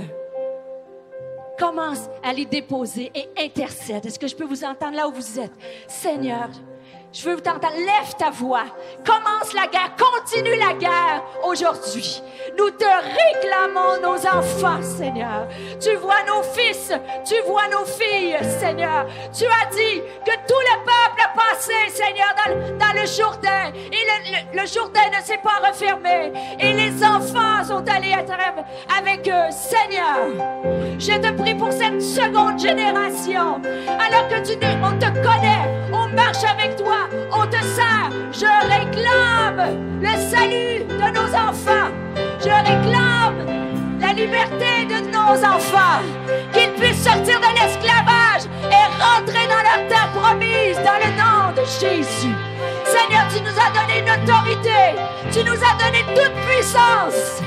commence à les déposer et intercède. Est-ce que je peux vous entendre là où vous êtes? Seigneur, je veux vous entendre. Lève ta voix. Commence la guerre. Continue la guerre aujourd'hui. Nous te réclamons nos enfants, Seigneur. Tu vois nos fils. Tu vois nos filles, Seigneur. Tu as dit que tout le peuple a passé, Seigneur, dans le Jourdain. Et le Jourdain ne s'est pas refermé. Et les enfants sont allés avec eux. Seigneur, je te prie pour cette seconde génération. Alors que on te connaît, on marche avec toi, on te sert. Je réclame le salut de nos enfants. Je réclame la liberté de nos enfants. Qu'ils puissent sortir de l'esclavage et rentrer dans leur terre promise dans le nom de Jésus. Seigneur, tu nous as donné une autorité. Tu nous as donné toute puissance.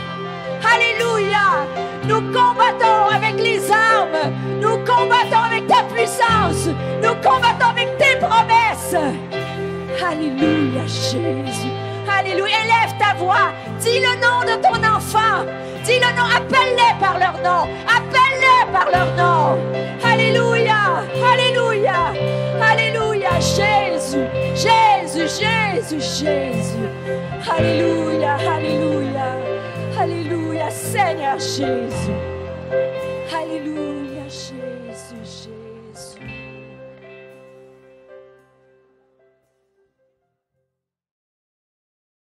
Alléluia. Nous combattons avec les armes. Nous combattons avec ta puissance. Nous combattons avec tes promesses. Alléluia, Jésus. Alléluia. Élève ta voix. Dis le nom de ton enfant. Dis le nom. Appelle-les par leur nom. Appelle-les par leur nom. Alléluia. Alléluia. Alléluia. Jésus. Jésus. Jésus. Jésus. Alléluia. Alléluia. Alléluia. Seigneur Jésus.